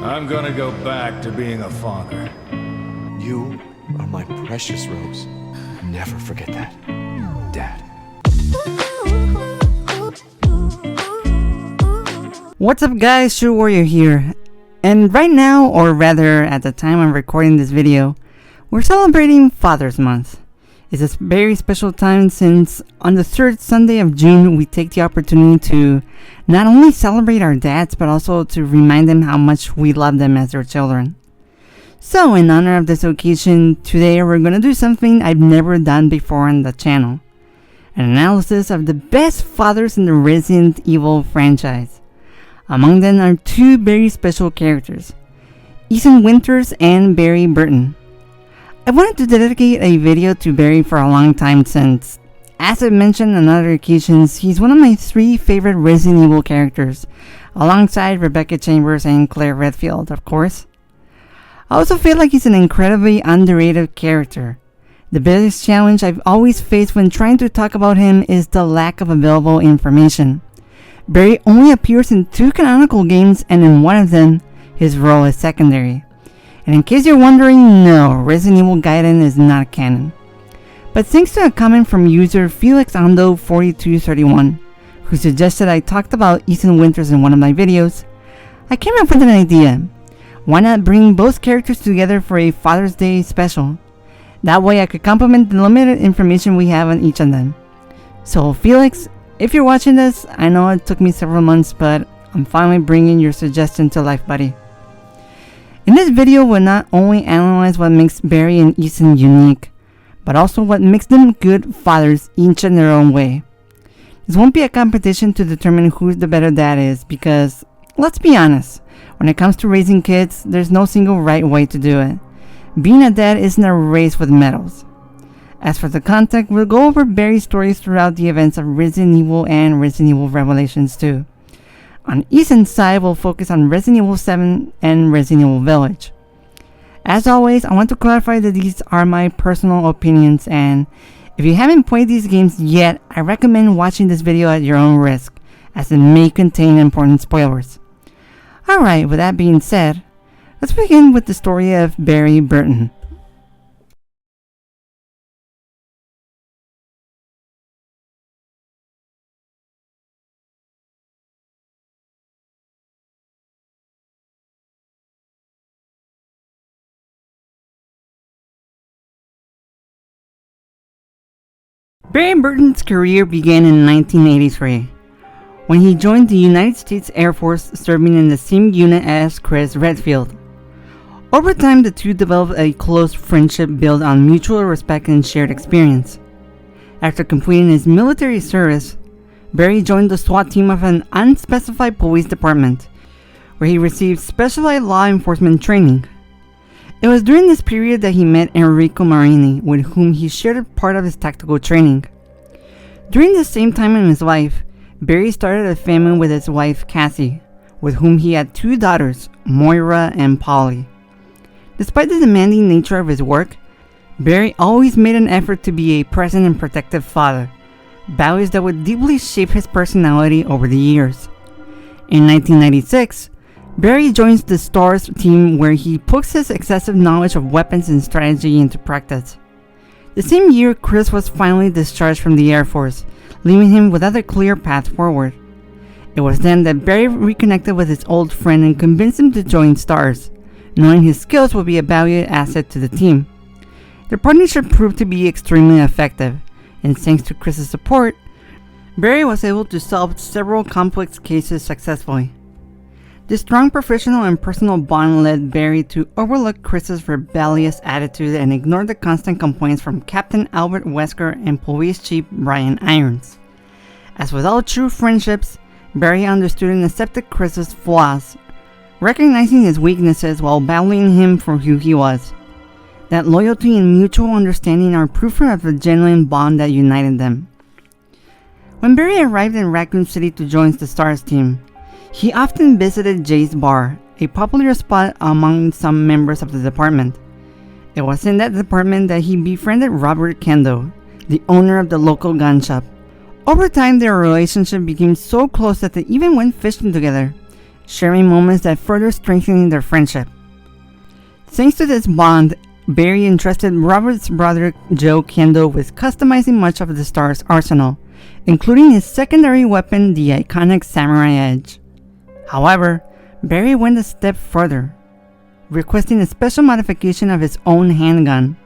I'm gonna go back to being a father. You are my precious Rose. Never forget that, Dad. What's up guys, True Warrior here. And right now, or rather at the time I'm recording this video, we're celebrating Father's Month. It's a very special time since on the third Sunday of June we take the opportunity to not only celebrate our dads but also to remind them how much we love them as their children. So in honor of this occasion, today we're gonna do something I've never done before on the channel. An analysis of the best fathers in the Resident Evil franchise. Among them are two very special characters, Ethan Winters and Barry Burton. I wanted to dedicate a video to Barry for a long time since, as I've mentioned on other occasions, he's one of my three favorite Resident Evil characters, alongside Rebecca Chambers and Claire Redfield, of course. I also feel like he's an incredibly underrated character. The biggest challenge I've always faced when trying to talk about him is the lack of available information. Barry only appears in 2 canonical games, and in one of them, his role is secondary. And in case you're wondering, no, Resident Evil Gaiden is not canon. But thanks to a comment from user FelixAndo4231, who suggested I talked about Ethan Winters in one of my videos, I came up with an idea. Why not bring both characters together for a Father's Day special? That way I could complement the limited information we have on each of them. So Felix, if you're watching this, I know it took me several months, but I'm finally bringing your suggestion to life, buddy. In this video, we'll not only analyze what makes Barry and Ethan unique, but also what makes them good fathers, each in their own way. This won't be a competition to determine who the better dad is, because, let's be honest, when it comes to raising kids, there's no single right way to do it. Being a dad isn't a race with medals. As for the content, we'll go over Barry's stories throughout the events of Resident Evil and Resident Evil Revelations 2. On Ethan's side, we'll focus on Resident Evil 7 and Resident Evil Village. As always, I want to clarify that these are my personal opinions, and if you haven't played these games yet, I recommend watching this video at your own risk, as it may contain important spoilers. Alright, with that being said, let's begin with the story of Barry Burton. Barry Burton's career began in 1983, when he joined the United States Air Force, serving in the same unit as Chris Redfield. Over time, the two developed a close friendship built on mutual respect and shared experience. After completing his military service, Barry joined the SWAT team of an unspecified police department, where he received specialized law enforcement training. It was during this period that he met Enrico Marini, with whom he shared part of his tactical training. During the same time in his life, Barry started a family with his wife Cassie, with whom he had 2 daughters, Moira and Polly. Despite the demanding nature of his work, Barry always made an effort to be a present and protective father, values that would deeply shape his personality over the years. In 1996, Barry joins the STARS team, where he puts his excessive knowledge of weapons and strategy into practice. The same year, Chris was finally discharged from the Air Force, leaving him without a clear path forward. It was then that Barry reconnected with his old friend and convinced him to join STARS, knowing his skills would be a valued asset to the team. Their partnership proved to be extremely effective, and thanks to Chris's support, Barry was able to solve several complex cases successfully. This strong professional and personal bond led Barry to overlook Chris's rebellious attitude and ignore the constant complaints from Captain Albert Wesker and Police Chief Brian Irons. As with all true friendships, Barry understood and accepted Chris's flaws, recognizing his weaknesses while battling him for who he was. That loyalty and mutual understanding are proof of the genuine bond that united them. When Barry arrived in Raccoon City to join the STARS team, he often visited Jay's Bar, a popular spot among some members of the department. It was in that department that he befriended Robert Kendo, the owner of the local gun shop. Over time, their relationship became so close that they even went fishing together, sharing moments that further strengthening their friendship. Thanks to this bond, Barry entrusted Robert's brother Joe Kendall with customizing much of the Star's arsenal, including his secondary weapon, the iconic Samurai Edge. However, Barry went a step further, requesting a special modification of his own handgun,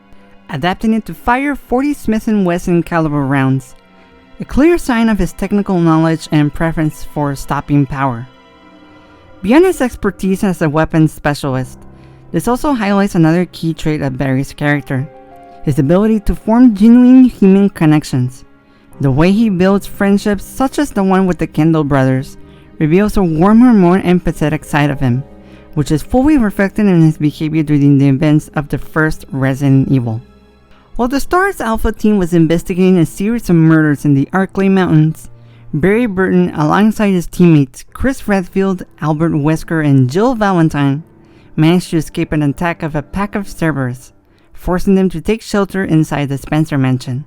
adapting it to fire 40 Smith & Wesson caliber rounds, a clear sign of his technical knowledge and preference for stopping power. Beyond his expertise as a weapons specialist, this also highlights another key trait of Barry's character, his ability to form genuine human connections. The way he builds friendships such as the one with the Kendall brothers reveals a warmer, more empathetic side of him, which is fully reflected in his behavior during the events of the first Resident Evil. While the Star's Alpha team was investigating a series of murders in the Arklay Mountains, Barry Burton, alongside his teammates Chris Redfield, Albert Wesker, and Jill Valentine, managed to escape an attack of a pack of Cerberus, forcing them to take shelter inside the Spencer mansion.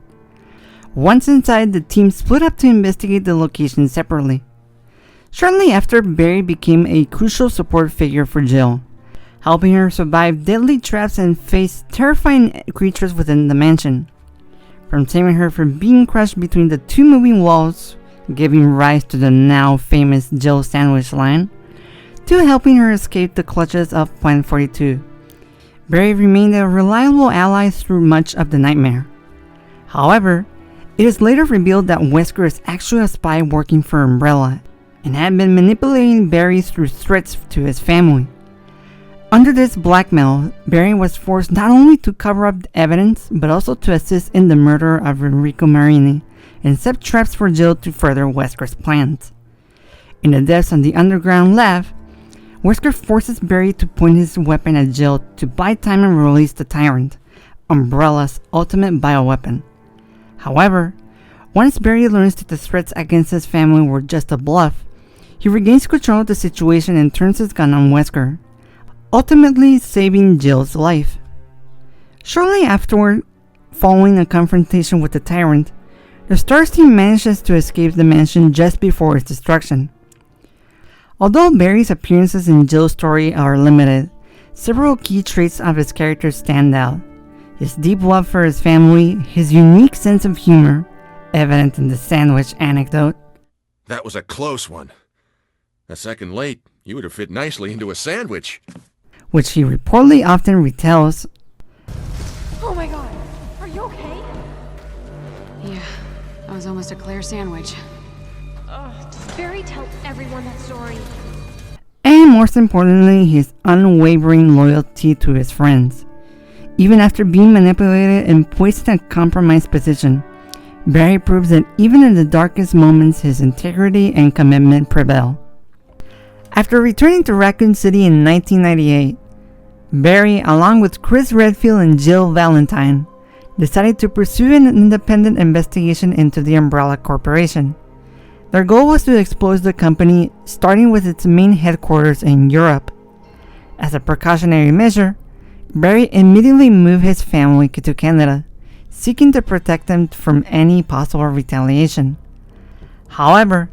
Once inside, the team split up to investigate the location separately. Shortly after, Barry became a crucial support figure for Jill, helping her survive deadly traps and face terrifying creatures within the mansion. From saving her from being crushed between the two moving walls, giving rise to the now famous Jill sandwich line, to helping her escape the clutches of Plant 42. Barry remained a reliable ally through much of the nightmare. However, it is later revealed that Wesker is actually a spy working for Umbrella, and had been manipulating Barry through threats to his family. Under this blackmail, Barry was forced not only to cover up the evidence, but also to assist in the murder of Enrico Marini, and set traps for Jill to further Wesker's plans. In the depths of the underground lab, Wesker forces Barry to point his weapon at Jill to buy time and release the Tyrant, Umbrella's ultimate bioweapon. However, once Barry learns that the threats against his family were just a bluff, he regains control of the situation and turns his gun on Wesker, ultimately saving Jill's life. Shortly afterward, following a confrontation with the Tyrant, the Stars team manages to escape the mansion just before its destruction. Although Barry's appearances in Jill's story are limited, several key traits of his character stand out. His deep love for his family, his unique sense of humor, evident in the sandwich anecdote. That was a close one. A second late, you would have fit nicely into a sandwich. Which he reportedly often retells. Oh my god, are you okay? Yeah, that was almost a Claire sandwich. Barry, tell everyone that story. And most importantly, his unwavering loyalty to his friends. Even after being manipulated and placed in a compromised position, Barry proves that even in the darkest moments, his integrity and commitment prevail. After returning to Raccoon City in 1998, Barry, along with Chris Redfield and Jill Valentine, decided to pursue an independent investigation into the Umbrella Corporation. Their goal was to expose the company, starting with its main headquarters in Europe. As a precautionary measure, Barry immediately moved his family to Canada, seeking to protect them from any possible retaliation. However,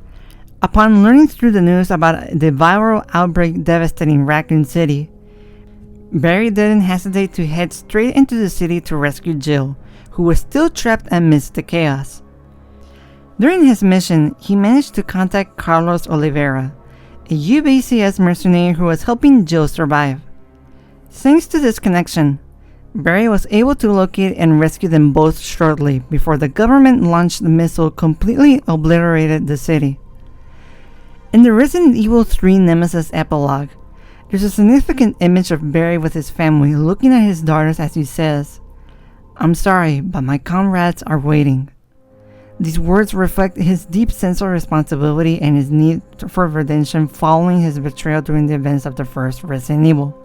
upon learning through the news about the viral outbreak devastating Raccoon City, Barry didn't hesitate to head straight into the city to rescue Jill, who was still trapped amidst the chaos. During his mission, he managed to contact Carlos Oliveira, a UBCS mercenary who was helping Jill survive. Thanks to this connection, Barry was able to locate and rescue them both shortly before the government launched the missile completely obliterated the city. In the Resident Evil 3 Nemesis epilogue, there's a significant image of Barry with his family looking at his daughters as he says, "I'm sorry, but my comrades are waiting." These words reflect his deep sense of responsibility and his need for redemption following his betrayal during the events of the first Resident Evil,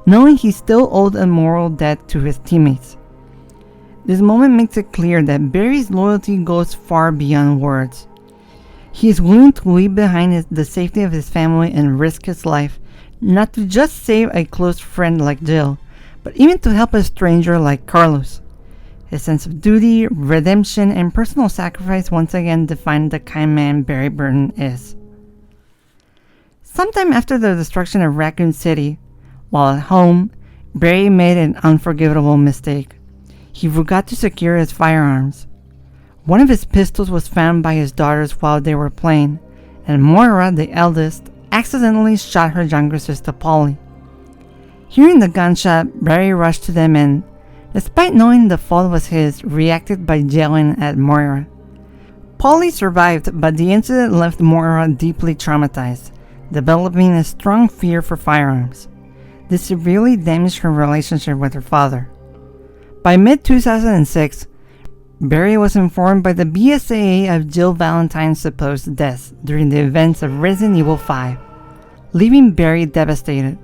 knowing he still owed a moral debt to his teammates. This moment makes it clear that Barry's loyalty goes far beyond words. He is willing to leave behind the safety of his family and risk his life, not to just save a close friend like Jill, but even to help a stranger like Carlos. His sense of duty, redemption, and personal sacrifice once again define the kind man Barry Burton is. Sometime after the destruction of Raccoon City, while at home, Barry made an unforgivable mistake. He forgot to secure his firearms. One of his pistols was found by his daughters while they were playing, and Moira, the eldest, accidentally shot her younger sister Polly. Hearing the gunshot, Barry rushed to them and, despite knowing the fault was his, reacted by yelling at Moira. Polly survived, but the incident left Moira deeply traumatized, developing a strong fear for firearms. This severely damaged her relationship with her father. By mid-2006, Barry was informed by the BSAA of Jill Valentine's supposed death during the events of Resident Evil 5, leaving Barry devastated.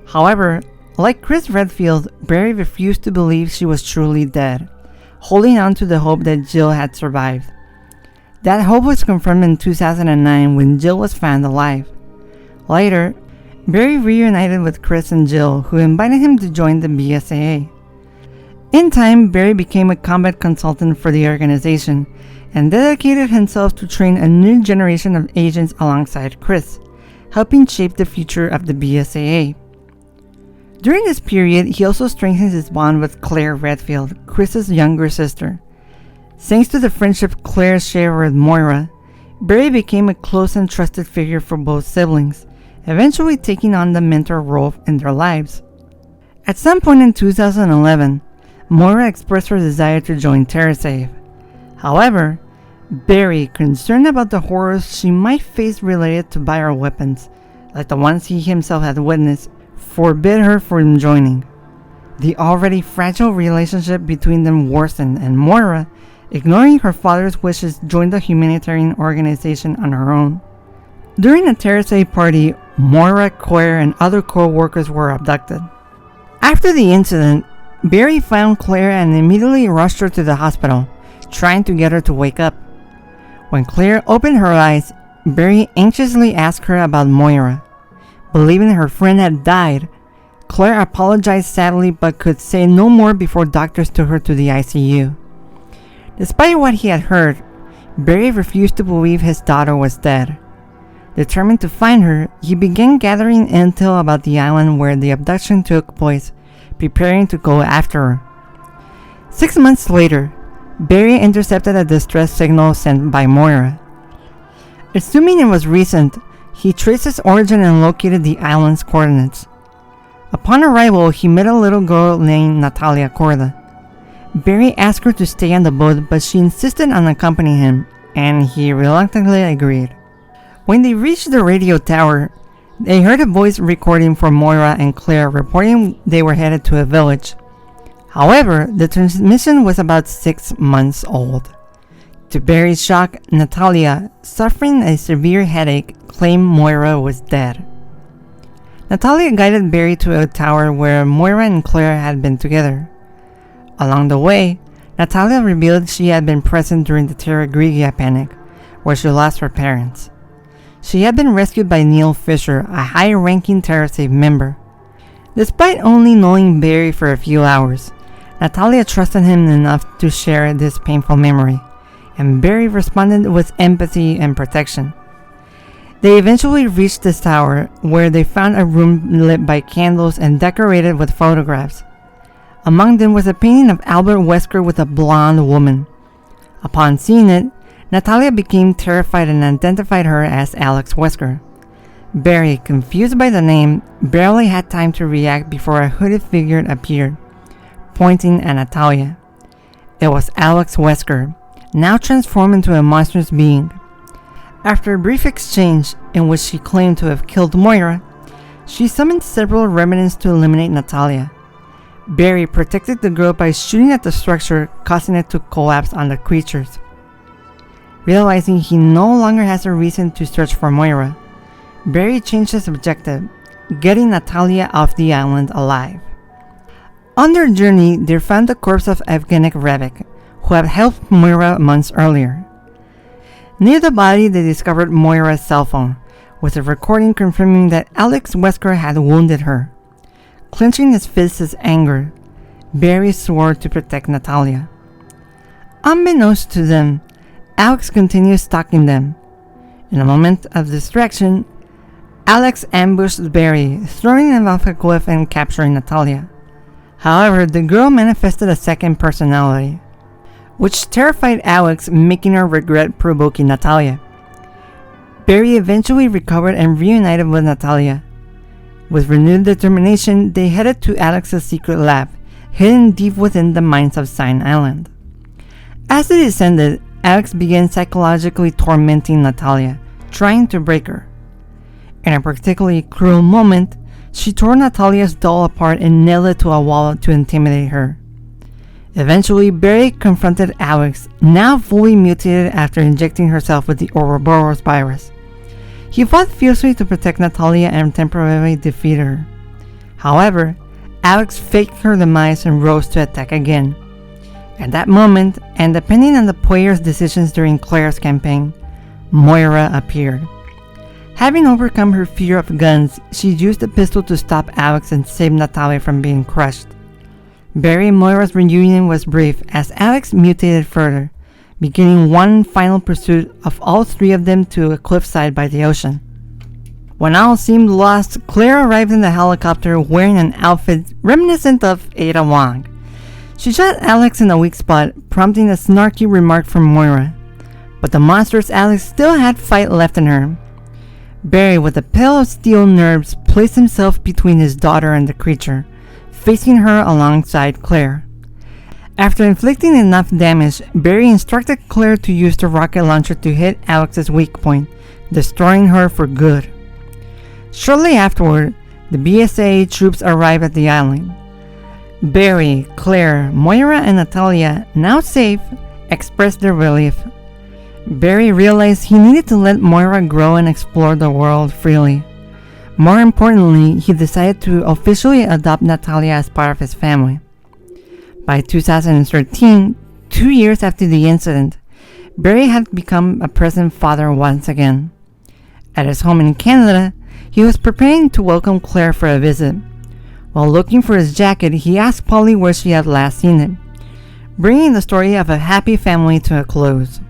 However, like Chris Redfield, Barry refused to believe she was truly dead, holding on to the hope that Jill had survived. That hope was confirmed in 2009 when Jill was found alive. Later, Barry reunited with Chris and Jill, who invited him to join the BSAA. In time, Barry became a combat consultant for the organization and dedicated himself to train a new generation of agents alongside Chris, helping shape the future of the BSAA. During this period, he also strengthened his bond with Claire Redfield, Chris's younger sister. Thanks to the friendship Claire shared with Moira, Barry became a close and trusted figure for both siblings, eventually taking on the mentor role in their lives. At some point in 2011, Moira expressed her desire to join TerraSave. However, Barry, concerned about the horrors she might face related to bioweapons, like the ones he himself had witnessed, forbid her from joining. The already fragile relationship between them worsened, and Moira, ignoring her father's wishes, joined the humanitarian organization on her own. During a TerraSave party, Moira, Claire, and other co-workers were abducted. After the incident, Barry found Claire and immediately rushed her to the hospital, trying to get her to wake up. When Claire opened her eyes, Barry anxiously asked her about Moira. Believing her friend had died, Claire apologized sadly but could say no more before doctors took her to the ICU. Despite what he had heard, Barry refused to believe his daughter was dead. Determined to find her, he began gathering intel about the island where the abduction took place, preparing to go after her. 6 months later, Barry intercepted a distress signal sent by Moira. Assuming it was recent, he traced its origin and located the island's coordinates. Upon arrival, he met a little girl named Natalia Corda. Barry asked her to stay on the boat, but she insisted on accompanying him, and he reluctantly agreed. When they reached the radio tower, they heard a voice recording from Moira and Claire reporting they were headed to a village. However, the transmission was about 6 months old. To Barry's shock, Natalia, suffering a severe headache, claimed Moira was dead. Natalia guided Barry to a tower where Moira and Claire had been together. Along the way, Natalia revealed she had been present during the Terra Grigia panic, where she lost her parents. She had been rescued by Neil Fisher, a high-ranking TerraSave member. Despite only knowing Barry for a few hours, Natalia trusted him enough to share this painful memory, and Barry responded with empathy and protection. They eventually reached this tower, where they found a room lit by candles and decorated with photographs. Among them was a painting of Albert Wesker with a blonde woman. Upon seeing it, Natalia became terrified and identified her as Alex Wesker. Barry, confused by the name, barely had time to react before a hooded figure appeared, pointing at Natalia. It was Alex Wesker, now transformed into a monstrous being. After a brief exchange, in which she claimed to have killed Moira, she summoned several remnants to eliminate Natalia. Barry protected the girl by shooting at the structure, causing it to collapse on the creatures. Realizing he no longer has a reason to search for Moira, Barry changed his objective, getting Natalia off the island alive. On their journey, they found the corpse of Evgeny Revik, who had helped Moira months earlier. Near the body, they discovered Moira's cell phone, with a recording confirming that Alex Wesker had wounded her. Clenching his fists in anger, Barry swore to protect Natalia. Unbeknownst to them, Alex continued stalking them. In a moment of distraction, Alex ambushed Barry, throwing him off a cliff and capturing Natalia. However, the girl manifested a second personality, which terrified Alex, making her regret provoking Natalia. Barry eventually recovered and reunited with Natalia. With renewed determination, they headed to Alex's secret lab, hidden deep within the mines of Sign Island. As they descended, Alex began psychologically tormenting Natalia, trying to break her. In a particularly cruel moment, she tore Natalia's doll apart and nailed it to a wall to intimidate her. Eventually, Barry confronted Alex, now fully mutated after injecting herself with the Ouroboros virus. He fought fiercely to protect Natalia and temporarily defeat her. However, Alex faked her demise and rose to attack again. At that moment, and depending on the player's decisions during Claire's campaign, Moira appeared. Having overcome her fear of guns, she used the pistol to stop Alex and save Natalia from being crushed. Barry and Moira's reunion was brief as Alex mutated further, beginning one final pursuit of all three of them to a cliffside by the ocean. When all seemed lost, Claire arrived in the helicopter wearing an outfit reminiscent of Ada Wong. She shot Alex in a weak spot, prompting a snarky remark from Moira. But the monstrous Alex still had fight left in her. Barry, with a pair of steel nerves, placed himself between his daughter and the creature, facing her alongside Claire. After inflicting enough damage, Barry instructed Claire to use the rocket launcher to hit Alex's weak point, destroying her for good. Shortly afterward, the BSAA troops arrived at the island. Barry, Claire, Moira, and Natalia, now safe, expressed their relief. Barry realized he needed to let Moira grow and explore the world freely. More importantly, he decided to officially adopt Natalia as part of his family. By 2013, 2 years after the incident, Barry had become a present father once again. At his home in Canada, he was preparing to welcome Claire for a visit. While looking for his jacket, he asked Polly where she had last seen it, bringing the story of a happy family to a close.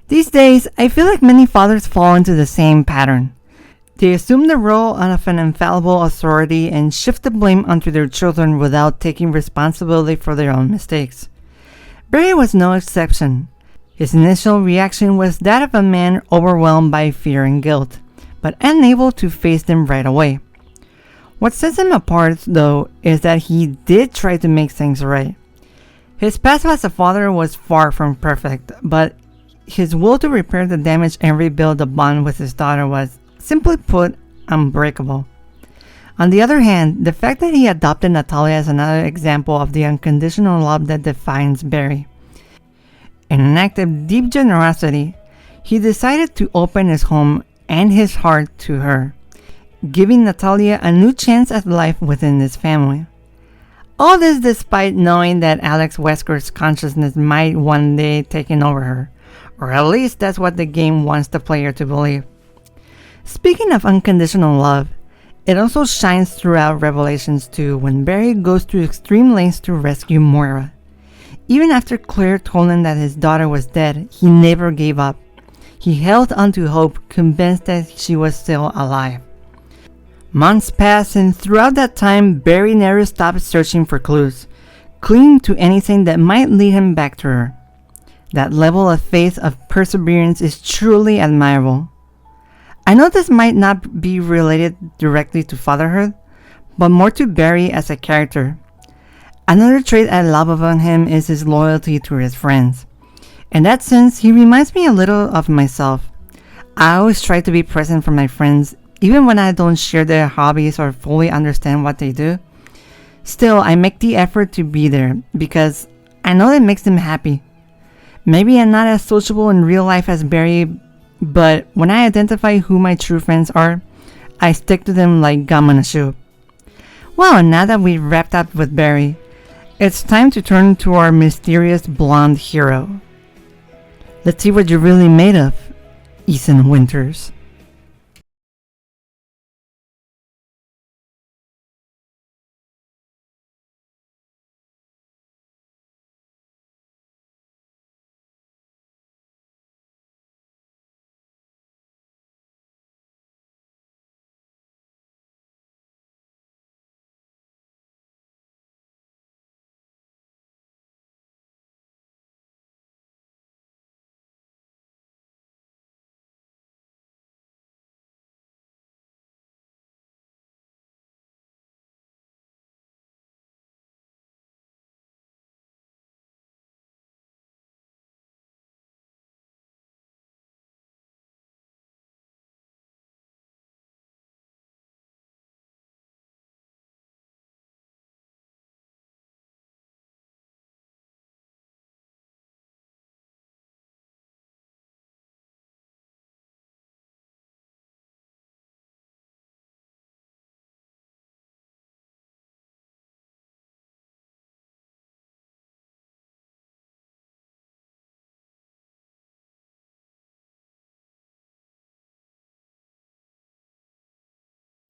These days, I feel like many fathers fall into the same pattern. They assume the role of an infallible authority and shift the blame onto their children without taking responsibility for their own mistakes. Barry was no exception. His initial reaction was that of a man overwhelmed by fear and guilt, but unable to face them right away. What sets him apart, though, is that he did try to make things right. His past as a father was far from perfect, but his will to repair the damage and rebuild the bond with his daughter was, simply put, unbreakable. On the other hand, the fact that he adopted Natalia is another example of the unconditional love that defines Barry. In an act of deep generosity, he decided to open his home and his heart to her, giving Natalia a new chance at life within his family. All this despite knowing that Alex Wesker's consciousness might one day take over her, or at least that's what the game wants the player to believe. Speaking of unconditional love, it also shines throughout Revelations 2 when Barry goes to extreme lengths to rescue Moira. Even after Claire told him that his daughter was dead, he never gave up. He held onto hope, convinced that she was still alive. Months passed, and throughout that time, Barry never stopped searching for clues, clinging to anything that might lead him back to her. That level of faith, of perseverance, is truly admirable. I know this might not be related directly to fatherhood, but more to Barry as a character. Another trait I love about him is his loyalty to his friends. In that sense, he reminds me a little of myself. I always try to be present for my friends, even when I don't share their hobbies or fully understand what they do. Still, I make the effort to be there because I know it makes them happy. Maybe I'm not as sociable in real life as Barry, but when I identify who my true friends are, I stick to them like gum on a shoe. Well, now that we've wrapped up with Barry, it's time to turn to our mysterious blonde hero. Let's see what you're really made of, Ethan Winters.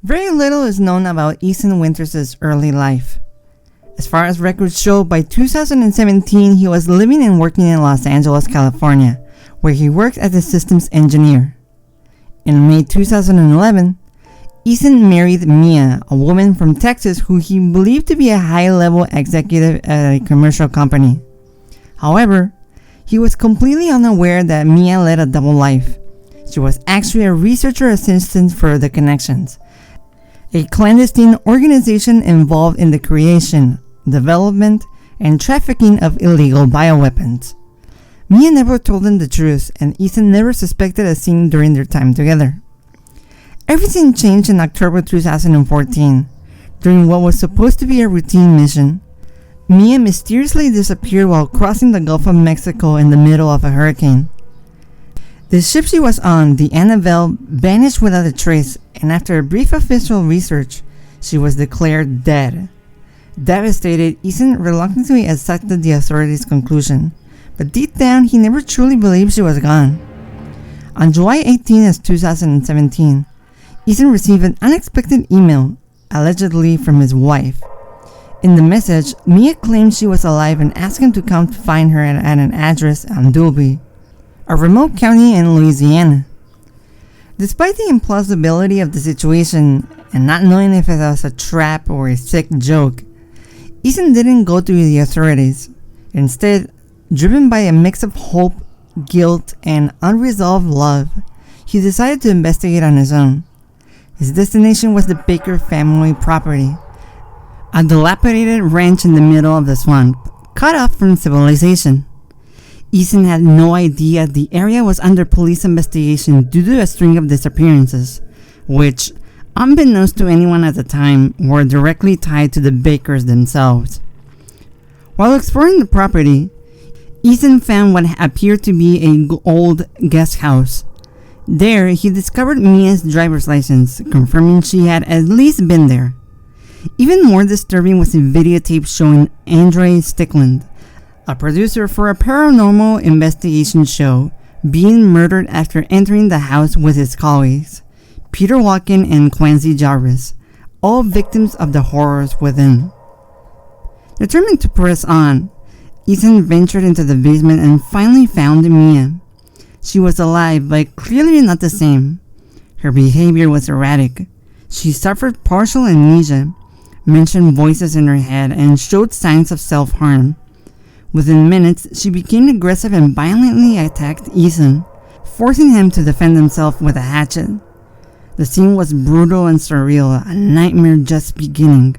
Very little is known about Ethan Winters' early life. As far as records show, by 2017 he was living and working in Los Angeles, California, where he worked as a systems engineer. In May 2011, Ethan married Mia, a woman from Texas who he believed to be a high-level executive at a commercial company. However, he was completely unaware that Mia led a double life. She was actually a researcher assistant for The Connections, a clandestine organization involved in the creation, development, and trafficking of illegal bioweapons. Mia never told him the truth, and Ethan never suspected a scene during their time together. Everything changed in October 2014. During what was supposed to be a routine mission, Mia mysteriously disappeared while crossing the Gulf of Mexico in the middle of a hurricane. The ship she was on, the Annabelle, vanished without a trace, and after a brief official research, she was declared dead. Devastated, Ethan reluctantly accepted the authorities' conclusion, but deep down he never truly believed she was gone. On July 18, 2017, Ethan received an unexpected email, allegedly from his wife. In the message, Mia claimed she was alive and asked him to come to find her at an address on Dulby, a remote county in Louisiana. Despite the implausibility of the situation and not knowing if it was a trap or a sick joke, Ethan didn't go to the authorities. Instead, driven by a mix of hope, guilt, and unresolved love, he decided to investigate on his own. His destination was the Baker family property, a dilapidated ranch in the middle of the swamp, cut off from civilization. Ethan had no idea the area was under police investigation due to a string of disappearances, which, unbeknownst to anyone at the time, were directly tied to the Bakers themselves. While exploring the property, Ethan found what appeared to be an old guest house. There, he discovered Mia's driver's license, confirming she had at least been there. Even more disturbing was a videotape showing Andre Stickland, a producer for a paranormal investigation show, being murdered after entering the house with his colleagues, Peter Walken and Quincy Jarvis, all victims of the horrors within. Determined to press on, Ethan ventured into the basement and finally found Mia. She was alive, but clearly not the same. Her behavior was erratic. She suffered partial amnesia, mentioned voices in her head, and showed signs of self-harm. Within minutes, she became aggressive and violently attacked Ethan, forcing him to defend himself with a hatchet. The scene was brutal and surreal, a nightmare just beginning.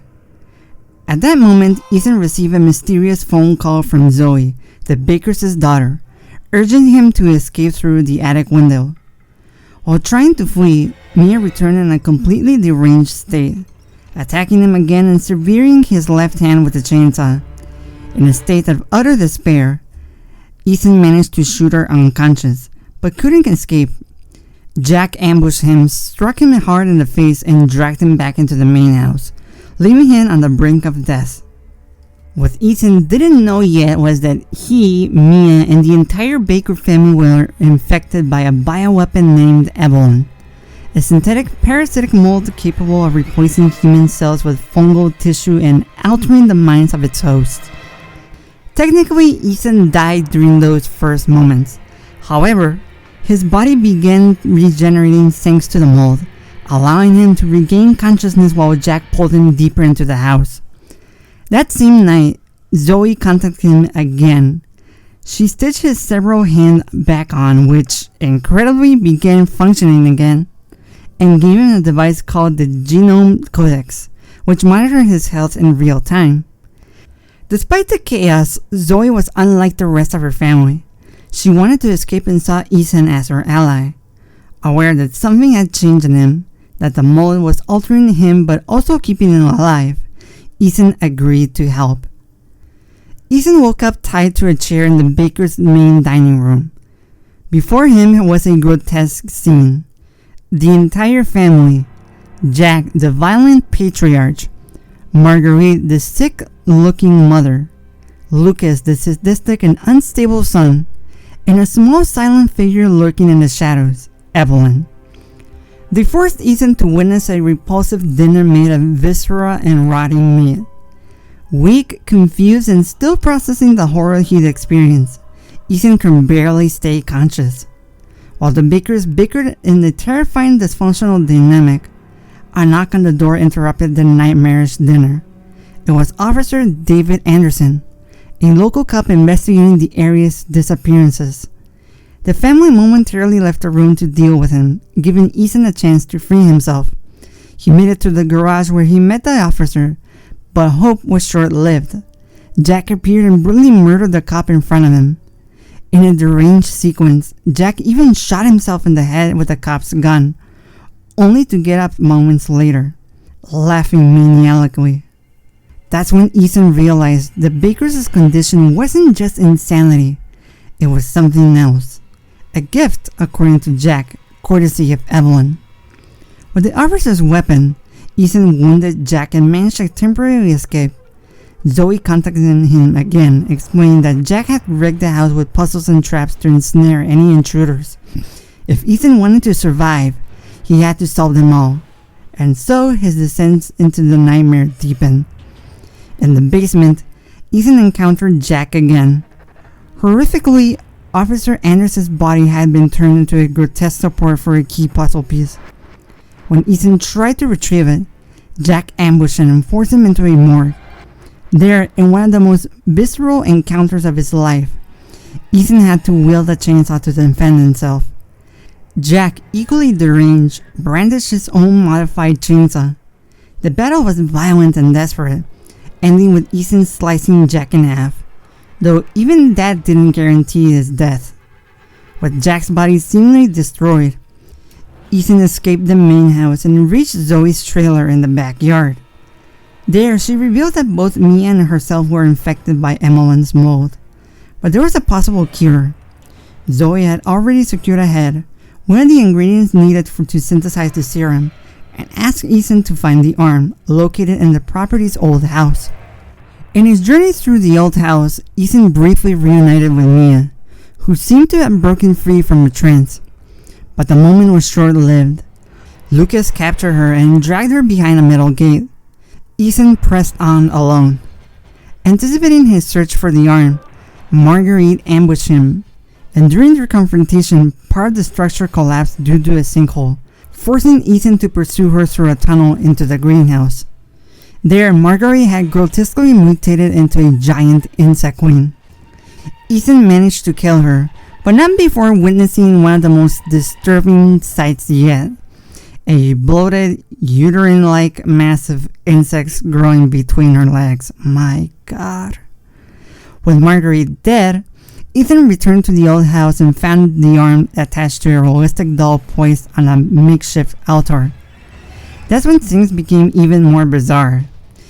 At that moment, Ethan received a mysterious phone call from Zoe, the Bakers' daughter, urging him to escape through the attic window. While trying to flee, Mia returned in a completely deranged state, attacking him again and severing his left hand with a chainsaw. In a state of utter despair, Ethan managed to shoot her unconscious, but couldn't escape. Jack ambushed him, struck him hard in the face, and dragged him back into the main house, leaving him on the brink of death. What Ethan didn't know yet was that he, Mia, and the entire Baker family were infected by a bioweapon named Evelyn, a synthetic parasitic mold capable of replacing human cells with fungal tissue and altering the minds of its hosts. Technically, Ethan died during those first moments. However, his body began regenerating thanks to the mold, allowing him to regain consciousness while Jack pulled him deeper into the house. That same night, Zoe contacted him again. She stitched his several hand back on, which incredibly began functioning again, and gave him a device called the Genome Codex, which monitored his health in real time. Despite the chaos, Zoe was unlike the rest of her family. She wanted to escape and saw Ethan as her ally. Aware that something had changed in him, that the mold was altering him but also keeping him alive, Ethan agreed to help. Ethan woke up tied to a chair in the Baker's main dining room. Before him was a grotesque scene. The entire family, Jack, the violent patriarch, Marguerite, the sick-looking mother, Lucas, the sadistic and unstable son, and a small silent figure lurking in the shadows, Evelyn. They forced Ethan to witness a repulsive dinner made of viscera and rotting meat. Weak, confused, and still processing the horror he'd experienced, Ethan could barely stay conscious. While the bakers bickered in the terrifying dysfunctional dynamic, a knock on the door interrupted the nightmarish dinner. It was Officer David Anderson, a local cop investigating the area's disappearances. The family momentarily left the room to deal with him, giving Ethan a chance to free himself. He made it to the garage where he met the officer, but hope was short-lived. Jack appeared and brutally murdered the cop in front of him. In a deranged sequence, Jack even shot himself in the head with the cop's gun, only to get up moments later, laughing maniacally. That's when Ethan realized the baker's condition wasn't just insanity, it was something else. A gift, according to Jack, courtesy of Evelyn. With the officer's weapon, Ethan wounded Jack and managed to temporarily escape. Zoe contacted him again, explaining that Jack had rigged the house with puzzles and traps to ensnare any intruders. If Ethan wanted to survive, he had to solve them all. And so his descent into the nightmare deepened. In the basement, Ethan encountered Jack again. Horrifically, Officer Anderson's body had been turned into a grotesque support for a key puzzle piece. When Ethan tried to retrieve it, Jack ambushed him and forced him into a morgue. There, in one of the most visceral encounters of his life, Ethan had to wield a chainsaw to defend himself. Jack, equally deranged, brandished his own modified chainsaw. The battle was violent and desperate, ending with Ethan slicing Jack in half, though even that didn't guarantee his death. With Jack's body seemingly destroyed, Ethan escaped the main house and reached Zoe's trailer in the backyard. There, she revealed that both Mia and herself were infected by Emmeline's mold, but there was a possible cure. Zoe had already secured ahead one of the ingredients needed to synthesize the serum, and asked Ethan to find the arm located in the property's old house. In his journey through the old house, Ethan briefly reunited with Mia, who seemed to have broken free from a trance. But the moment was short-lived. Lucas captured her and dragged her behind a metal gate. Ethan pressed on alone. Anticipating his search for the arm, Marguerite ambushed him, and during their confrontation, part of the structure collapsed due to a sinkhole, forcing Ethan to pursue her through a tunnel into the greenhouse. There, Marguerite had grotesquely mutated into a giant insect queen. Ethan managed to kill her, but not before witnessing one of the most disturbing sights yet. A bloated, uterine-like mass of insects growing between her legs. My God. With Marguerite dead, Ethan returned to the old house and found the arm attached to a realistic doll poised on a makeshift altar. That's when things became even more bizarre.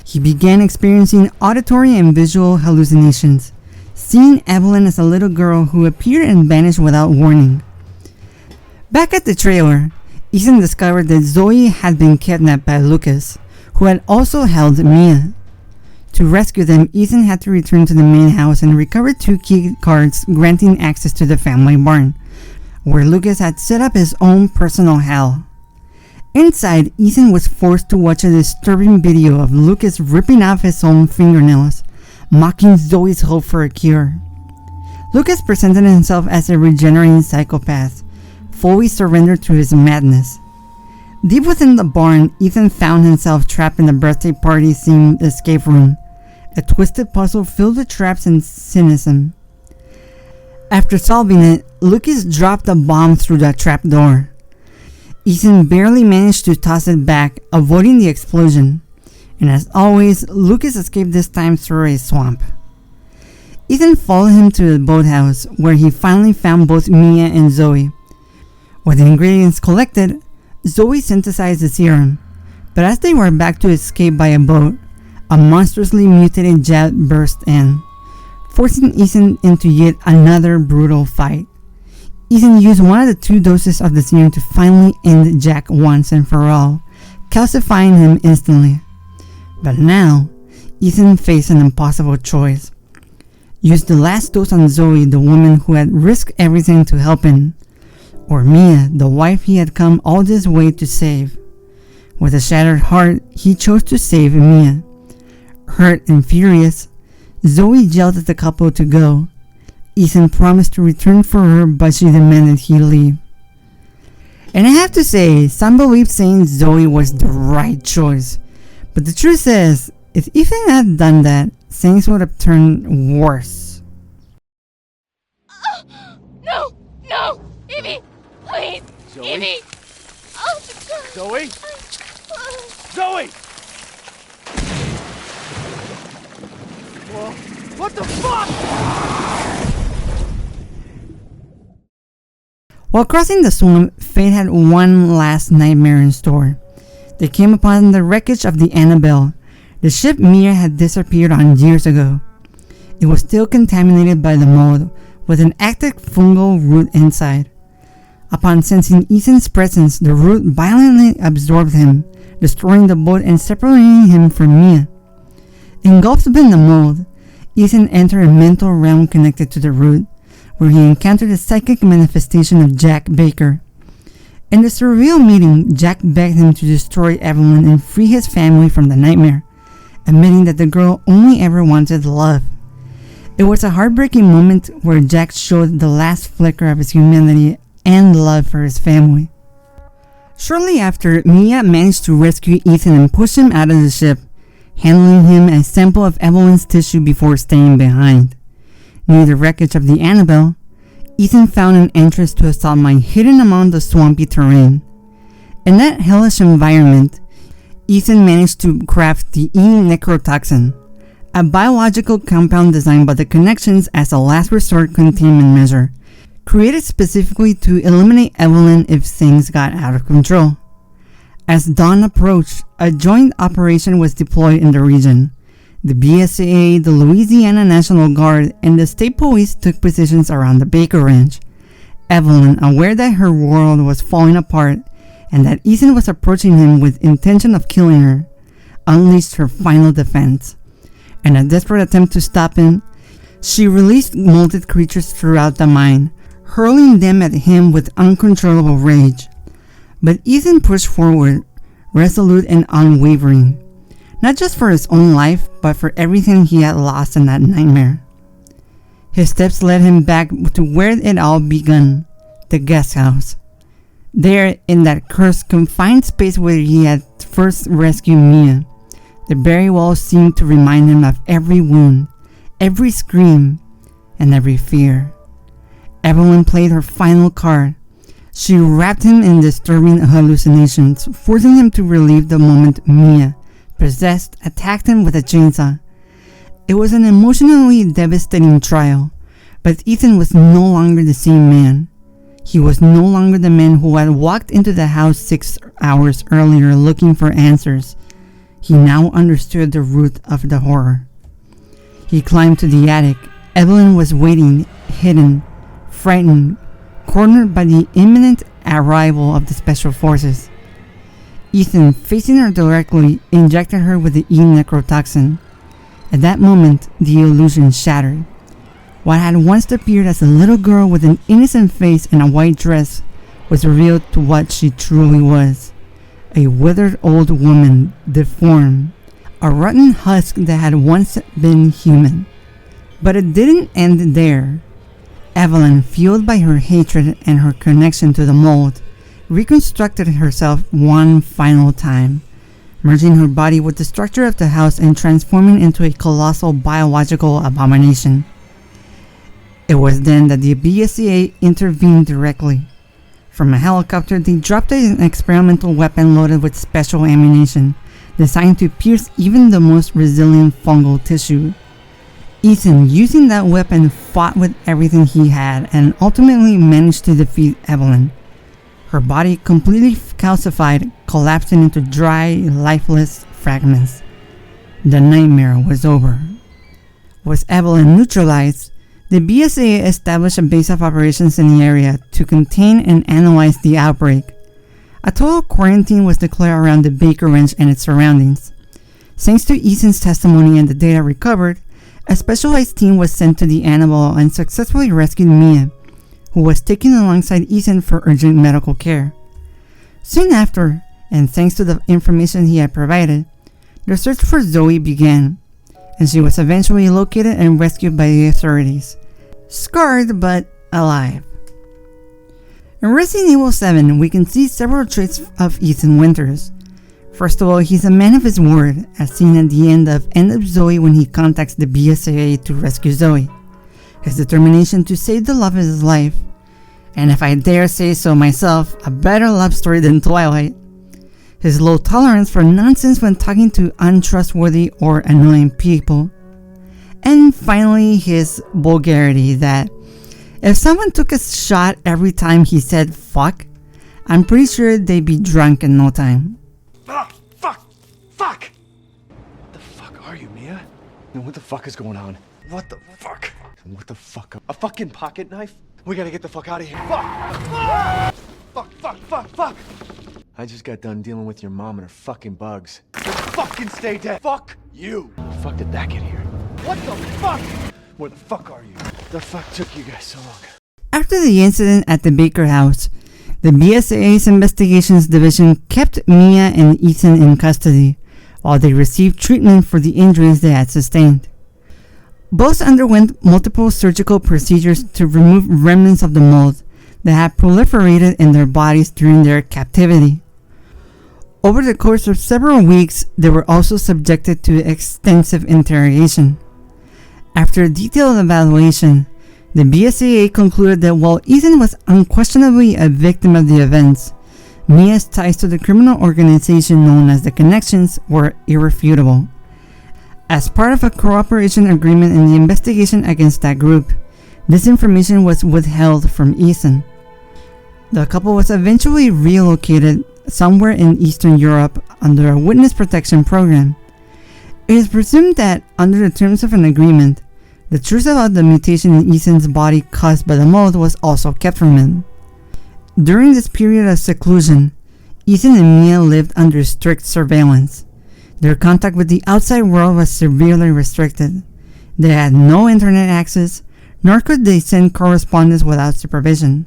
He began experiencing auditory and visual hallucinations, seeing Evelyn as a little girl who appeared and vanished without warning. Back at the trailer, Ethan discovered that Zoe had been kidnapped by Lucas, who had also held Mia. To rescue them, Ethan had to return to the main house and recover 2 key cards granting access to the family barn, where Lucas had set up his own personal hell. Inside, Ethan was forced to watch a disturbing video of Lucas ripping off his own fingernails, mocking Zoe's hope for a cure. Lucas presented himself as a regenerating psychopath, fully surrendered to his madness. Deep within the barn, Ethan found himself trapped in the birthday party-themed escape room, a twisted puzzle filled with traps and cynicism. After solving it, Lucas dropped a bomb through the trapdoor. Ethan barely managed to toss it back, avoiding the explosion, and as always, Lucas escaped this time through a swamp. Ethan followed him to the boathouse, where he finally found both Mia and Zoe. With the ingredients collected, Zoe synthesized the serum, but as they were back to escape by a boat, a monstrously mutated jet burst in, forcing Ethan into yet another brutal fight. Ethan used one of the 2 doses of the serum to finally end Jack once and for all, calcifying him instantly. But now, Ethan faced an impossible choice. Use the last dose on Zoe, the woman who had risked everything to help him, or Mia, the wife he had come all this way to save. With a shattered heart, he chose to save Mia. Hurt and furious, Zoe yelled at the couple to go. Ethan promised to return for her, but she demanded he leave. And I have to say, some believe saying Zoe was the right choice. But the truth is, if Ethan had done that, things would have turned worse. No! No! Evie! Please! Zoe? Evie! Oh, Zoe? Zoe! Whoa. What the fuck? While crossing the swamp, fate had one last nightmare in store. They came upon the wreckage of the Annabelle, the ship Mia had disappeared on years ago. It was still contaminated by the mold, with an active fungal root inside. Upon sensing Ethan's presence, the root violently absorbed him, destroying the boat and separating him from Mia. Engulfed by the mold, Ethan entered a mental realm connected to the root, where he encountered a psychic manifestation of Jack Baker. In the surreal meeting, Jack begged him to destroy Evelyn and free his family from the nightmare, admitting that the girl only ever wanted love. It was a heartbreaking moment where Jack showed the last flicker of his humanity and love for his family. Shortly after, Mia managed to rescue Ethan and push him out of the ship, handing him a sample of Evelyn's tissue before staying behind. Near the wreckage of the Annabelle, Ethan found an entrance to a salt mine hidden among the swampy terrain. In that hellish environment, Ethan managed to craft the E-necrotoxin, a biological compound designed by the Connections as a last resort containment measure, created specifically to eliminate Evelyn if things got out of control. As dawn approached, a joint operation was deployed in the region. The BSAA, the Louisiana National Guard, and the state police took positions around the Baker Ranch. Evelyn, aware that her world was falling apart and that Ethan was approaching him with intention of killing her, unleashed her final defense. In a desperate attempt to stop him, she released molded creatures throughout the mine, hurling them at him with uncontrollable rage. But Ethan pushed forward, resolute and unwavering, not just for his own life, but for everything he had lost in that nightmare. His steps led him back to where it all began, the guest house. There, in that cursed, confined space where he had first rescued Mia, the very walls seemed to remind him of every wound, every scream, and every fear. Evelyn played her final card. She wrapped him in disturbing hallucinations, forcing him to relive the moment Mia, possessed, attacked him with a chainsaw. It was an emotionally devastating trial, but Ethan was no longer the same man. He was no longer the man who had walked into the house 6 hours earlier looking for answers. He now understood the root of the horror. He climbed to the attic. Evelyn was waiting, hidden, frightened, cornered by the imminent arrival of the special forces. Ethan, facing her directly, injected her with the E-necrotoxin. At that moment, the illusion shattered. What had once appeared as a little girl with an innocent face and a white dress was revealed to what she truly was. A withered old woman, deformed, a rotten husk that had once been human. But it didn't end there. Evelyn, fueled by her hatred and her connection to the mold, reconstructed herself one final time, merging her body with the structure of the house and transforming into a colossal biological abomination. It was then that the BSAA intervened directly. From a helicopter, they dropped an experimental weapon loaded with special ammunition, designed to pierce even the most resilient fungal tissue. Ethan, using that weapon, fought with everything he had and ultimately managed to defeat Evelyn. Her body, completely calcified, collapsing into dry, lifeless fragments. The nightmare was over. With Evelyn neutralized, the BSAA established a base of operations in the area to contain and analyze the outbreak. A total quarantine was declared around the Baker Ranch and its surroundings. Thanks to Ethan's testimony and the data recovered, a specialized team was sent to the Annabelle and successfully rescued Mia, who was taken alongside Ethan for urgent medical care. Soon after, and thanks to the information he had provided, the search for Zoe began, and she was eventually located and rescued by the authorities, scarred but alive. In Resident Evil 7, we can see several traits of Ethan Winters. First of all, he's a man of his word, as seen at the end of Zoe when he contacts the BSAA to rescue Zoe. His determination to save the love of his life, and if I dare say so myself, a better love story than Twilight. His low tolerance for nonsense when talking to untrustworthy or annoying people. And finally, his vulgarity that if someone took a shot every time he said fuck, I'm pretty sure they'd be drunk in no time. Fuck! What the fuck are you, Mia? And what the fuck is going on? What the fuck? And what the fuck? A fucking pocket knife? We gotta get the fuck out of here. Fuck! I just got done dealing with your mom and her fucking bugs. Just fucking stay dead. Fuck you. How the fuck did that get here? What the fuck? Where the fuck are you? The fuck took you guys so long? After the incident at the Baker house, the BSAA's investigations division kept Mia and Ethan in custody while they received treatment for the injuries they had sustained. Both underwent multiple surgical procedures to remove remnants of the mold that had proliferated in their bodies during their captivity. Over the course of several weeks, they were also subjected to extensive interrogation. After a detailed evaluation, the BSAA concluded that while Ethan was unquestionably a victim of the events, Mia's ties to the criminal organization known as the Connections were irrefutable. As part of a cooperation agreement in the investigation against that group, this information was withheld from Ethan. The couple was eventually relocated somewhere in Eastern Europe under a witness protection program. It is presumed that, under the terms of an agreement, the truth about the mutation in Ethan's body caused by the mold was also kept from him. During this period of seclusion, Ethan and Mia lived under strict surveillance. Their contact with the outside world was severely restricted. They had no internet access, nor could they send correspondence without supervision.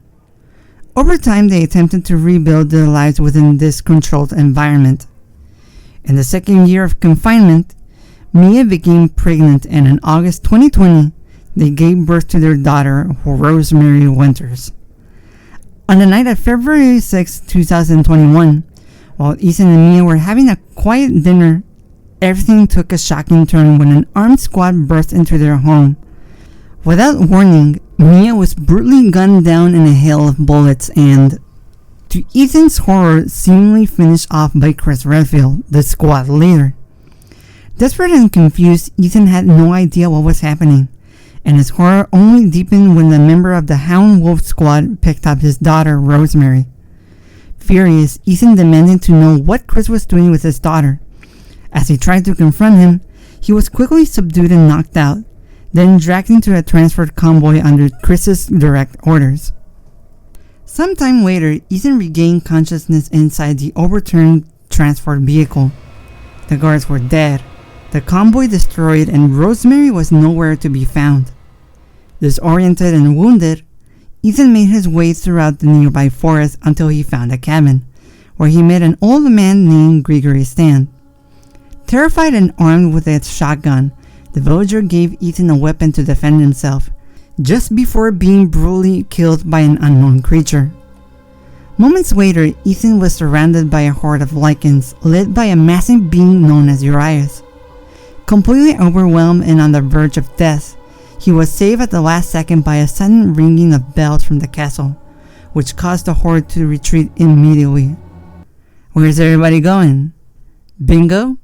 Over time, they attempted to rebuild their lives within this controlled environment. In the second year of confinement, Mia became pregnant, and in August 2020, they gave birth to their daughter, Rosemary Winters. On the night of February 6, 2021, while Ethan and Mia were having a quiet dinner, everything took a shocking turn when an armed squad burst into their home. Without warning, Mia was brutally gunned down in a hail of bullets and, to Ethan's horror, seemingly finished off by Chris Redfield, the squad leader. Desperate and confused, Ethan had no idea what was happening, and his horror only deepened when the member of the Hound Wolf squad picked up his daughter, Rosemary. Furious, Ethan demanded to know what Chris was doing with his daughter. As he tried to confront him, he was quickly subdued and knocked out, then dragged into a transport convoy under Chris's direct orders. Sometime later, Ethan regained consciousness inside the overturned transport vehicle. The guards were dead, the convoy destroyed, and Rosemary was nowhere to be found. Disoriented and wounded, Ethan made his way throughout the nearby forest until he found a cabin, where he met an old man named Gregory Stan. Terrified and armed with a shotgun, the villager gave Ethan a weapon to defend himself, just before being brutally killed by an unknown creature. Moments later, Ethan was surrounded by a horde of Lycans led by a massive being known as Urias. Completely overwhelmed and on the verge of death, he was saved at the last second by a sudden ringing of bells from the castle, which caused the horde to retreat immediately. Where's everybody going? Bingo?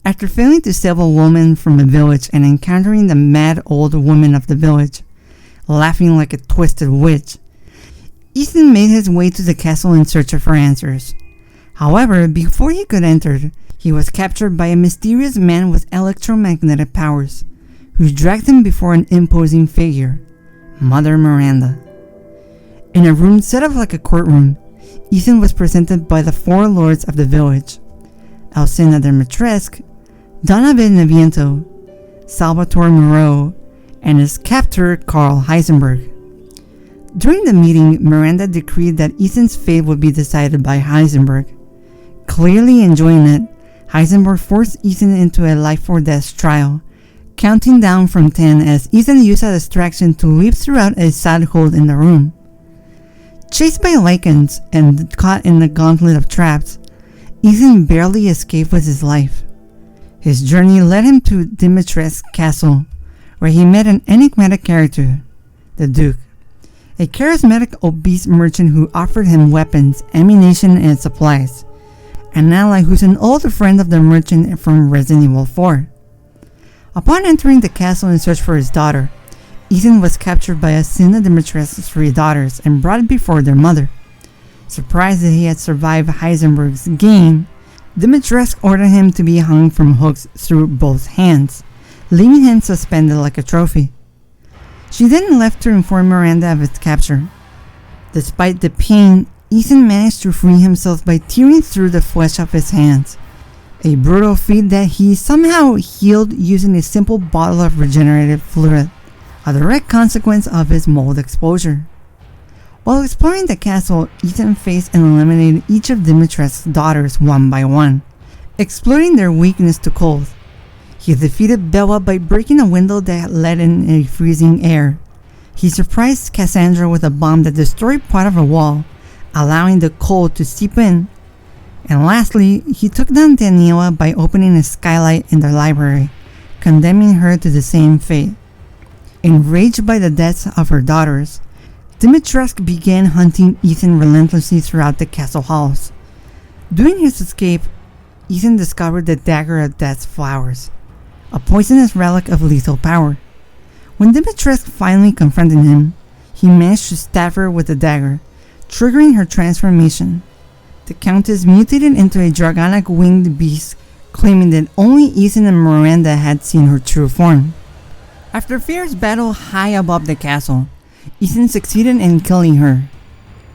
After failing to save a woman from a village and encountering the mad old woman of the village, laughing like a twisted witch, Ethan made his way to the castle in search of her answers. However, before he could enter, he was captured by a mysterious man with electromagnetic powers, who dragged him before an imposing figure, Mother Miranda. In a room set up like a courtroom, Ethan was presented by the four lords of the village: Alcina de Matresque, Donna Beneviento, Salvatore Moreau, and his captor Carl Heisenberg. During the meeting, Miranda decreed that Ethan's fate would be decided by Heisenberg. Clearly enjoying it, Heisenberg forced Ethan into a life-or-death trial, counting down from 10 as Ethan used a distraction to leap throughout a side hole in the room. Chased by lichens and caught in the gauntlet of traps, Ethan barely escaped with his life. His journey led him to Dimitrescu's castle, where he met an enigmatic character, the Duke, a charismatic obese merchant who offered him weapons, ammunition, and supplies, an ally who's an older friend of the merchant from Resident Evil 4. Upon entering the castle in search for his daughter, Ethan was captured by Asina Dimitrescu's 3 daughters and brought before their mother. Surprised that he had survived Heisenberg's game, Dimitrescu ordered him to be hung from hooks through both hands, leaving him suspended like a trophy. She then left to inform Miranda of its capture. Despite the pain, Ethan managed to free himself by tearing through the flesh of his hands, a brutal feat that he somehow healed using a simple bottle of regenerative fluid, a direct consequence of his mold exposure. While exploring the castle, Ethan faced and eliminated each of Dimitrescu's daughters one by one, exploiting their weakness to cold. He defeated Bella by breaking a window that let in a freezing air. He surprised Cassandra with a bomb that destroyed part of a wall, allowing the cold to seep in. And lastly, he took down Daniela by opening a skylight in the library, condemning her to the same fate. Enraged by the deaths of her daughters, Dimitrescu began hunting Ethan relentlessly throughout the castle halls. During his escape, Ethan discovered the Dagger of Death's flowers, a poisonous relic of lethal power. When Dimitrescu finally confronted him, he managed to stab her with the dagger, triggering her transformation. The Countess mutated into a dragonic winged beast, claiming that only Ethan and Miranda had seen her true form. After a fierce battle high above the castle, Ethan succeeded in killing her.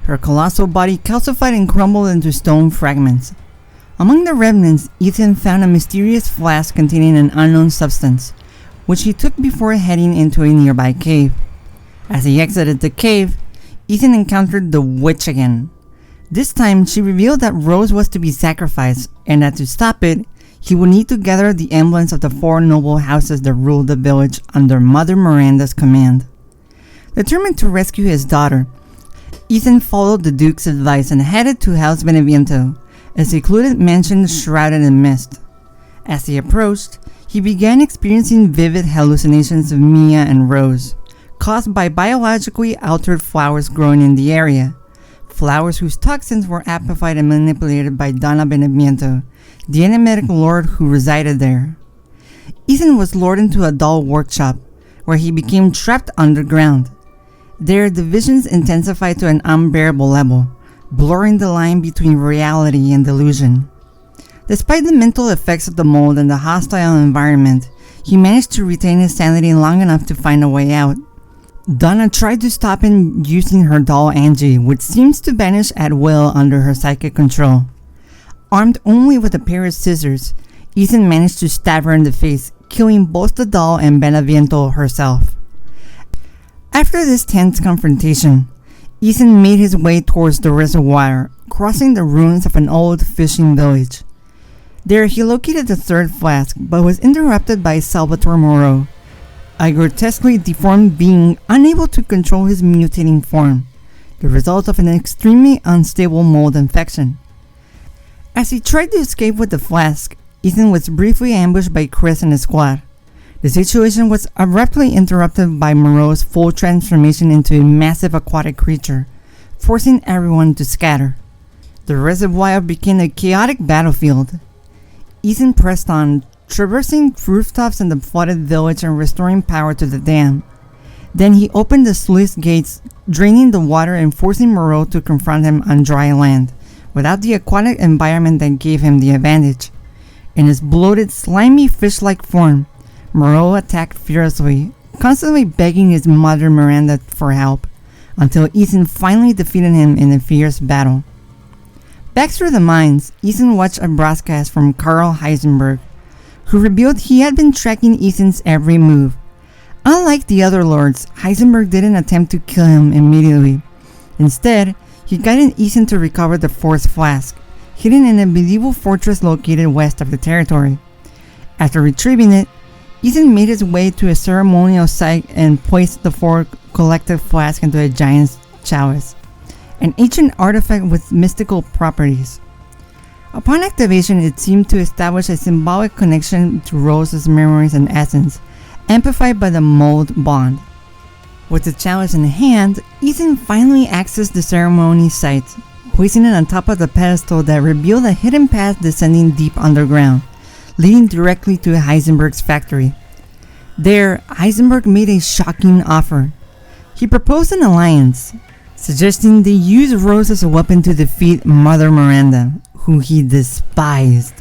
Her colossal body calcified and crumbled into stone fragments. Among the remnants, Ethan found a mysterious flask containing an unknown substance, which he took before heading into a nearby cave. As he exited the cave, Ethan encountered the witch again. This time, she revealed that Rose was to be sacrificed, and that to stop it, he would need to gather the emblems of the 4 noble houses that ruled the village under Mother Miranda's command. Determined to rescue his daughter, Ethan followed the Duke's advice and headed to House Beneviento, a secluded mansion shrouded in mist. As he approached, he began experiencing vivid hallucinations of Mia and Rose, caused by biologically altered flowers growing in the area, flowers whose toxins were amplified and manipulated by Donna Beneviento, the enigmatic lord who resided there. Ethan was lured into a doll workshop, where he became trapped underground. There, the visions intensified to an unbearable level, blurring the line between reality and delusion. Despite the mental effects of the mold and the hostile environment, he managed to retain his sanity long enough to find a way out. Donna tried to stop him using her doll Angie, which seems to vanish at will under her psychic control. Armed only with a pair of scissors, Ethan managed to stab her in the face, killing both the doll and Beneviento herself. After this tense confrontation, Ethan made his way towards the reservoir, crossing the ruins of an old fishing village. There he located the 3rd flask, but was interrupted by Salvatore Moreau, a grotesquely deformed being unable to control his mutating form, the result of an extremely unstable mold infection. As he tried to escape with the flask, Ethan was briefly ambushed by Chris and his squad. The situation was abruptly interrupted by Moreau's full transformation into a massive aquatic creature, forcing everyone to scatter. The reservoir became a chaotic battlefield. Ethan pressed on, traversing rooftops in the flooded village and restoring power to the dam. Then he opened the sluice gates, draining the water and forcing Moreau to confront him on dry land, without the aquatic environment that gave him the advantage. In his bloated, slimy fish-like form, Moreau attacked fiercely, constantly begging his mother Miranda for help, until Ethan finally defeated him in a fierce battle. Back through the mines, Ethan watched a broadcast from Carl Heisenberg, who revealed he had been tracking Ethan's every move. Unlike the other lords, Heisenberg didn't attempt to kill him immediately. Instead, he guided Ethan to recover the fourth flask, hidden in a medieval fortress located west of the territory. After retrieving it, Ethan made his way to a ceremonial site and placed the four collected flasks into a giant chalice, an ancient artifact with mystical properties. Upon activation, it seemed to establish a symbolic connection to Rose's memories and essence, amplified by the mold bond. With the chalice in hand, Ethan finally accessed the ceremony site, placing it on top of the pedestal that revealed a hidden path descending deep underground, leading directly to Heisenberg's factory. There, Heisenberg made a shocking offer. He proposed an alliance, suggesting they use Rose as a weapon to defeat Mother Miranda, who he despised.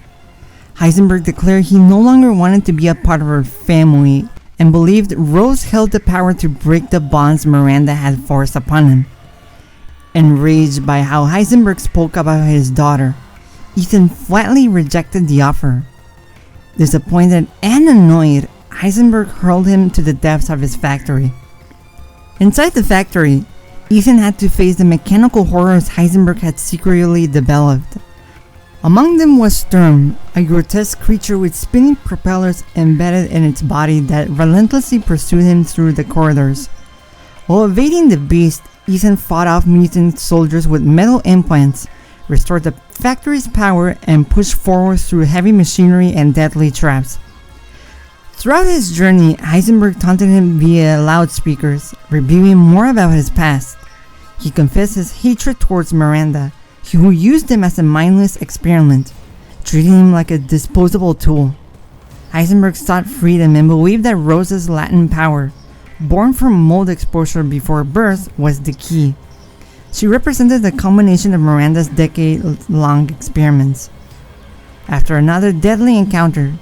Heisenberg declared he no longer wanted to be a part of her family and believed Rose held the power to break the bonds Miranda had forced upon him. Enraged by how Heisenberg spoke about his daughter, Ethan flatly rejected the offer. Disappointed and annoyed, Heisenberg hurled him to the depths of his factory. Inside the factory, Ethan had to face the mechanical horrors Heisenberg had secretly developed. Among them was Sturm, a grotesque creature with spinning propellers embedded in its body that relentlessly pursued him through the corridors. While evading the beast, Ethan fought off mutant soldiers with metal implants, restored the factory's power, and pushed forward through heavy machinery and deadly traps. Throughout his journey, Heisenberg taunted him via loudspeakers, revealing more about his past. He confessed his hatred towards Miranda, who used him as a mindless experiment, treating him like a disposable tool. Heisenberg sought freedom and believed that Rose's latent power, born from mold exposure before birth, was the key. She represented the culmination of Miranda's decade-long experiments. After another deadly encounter,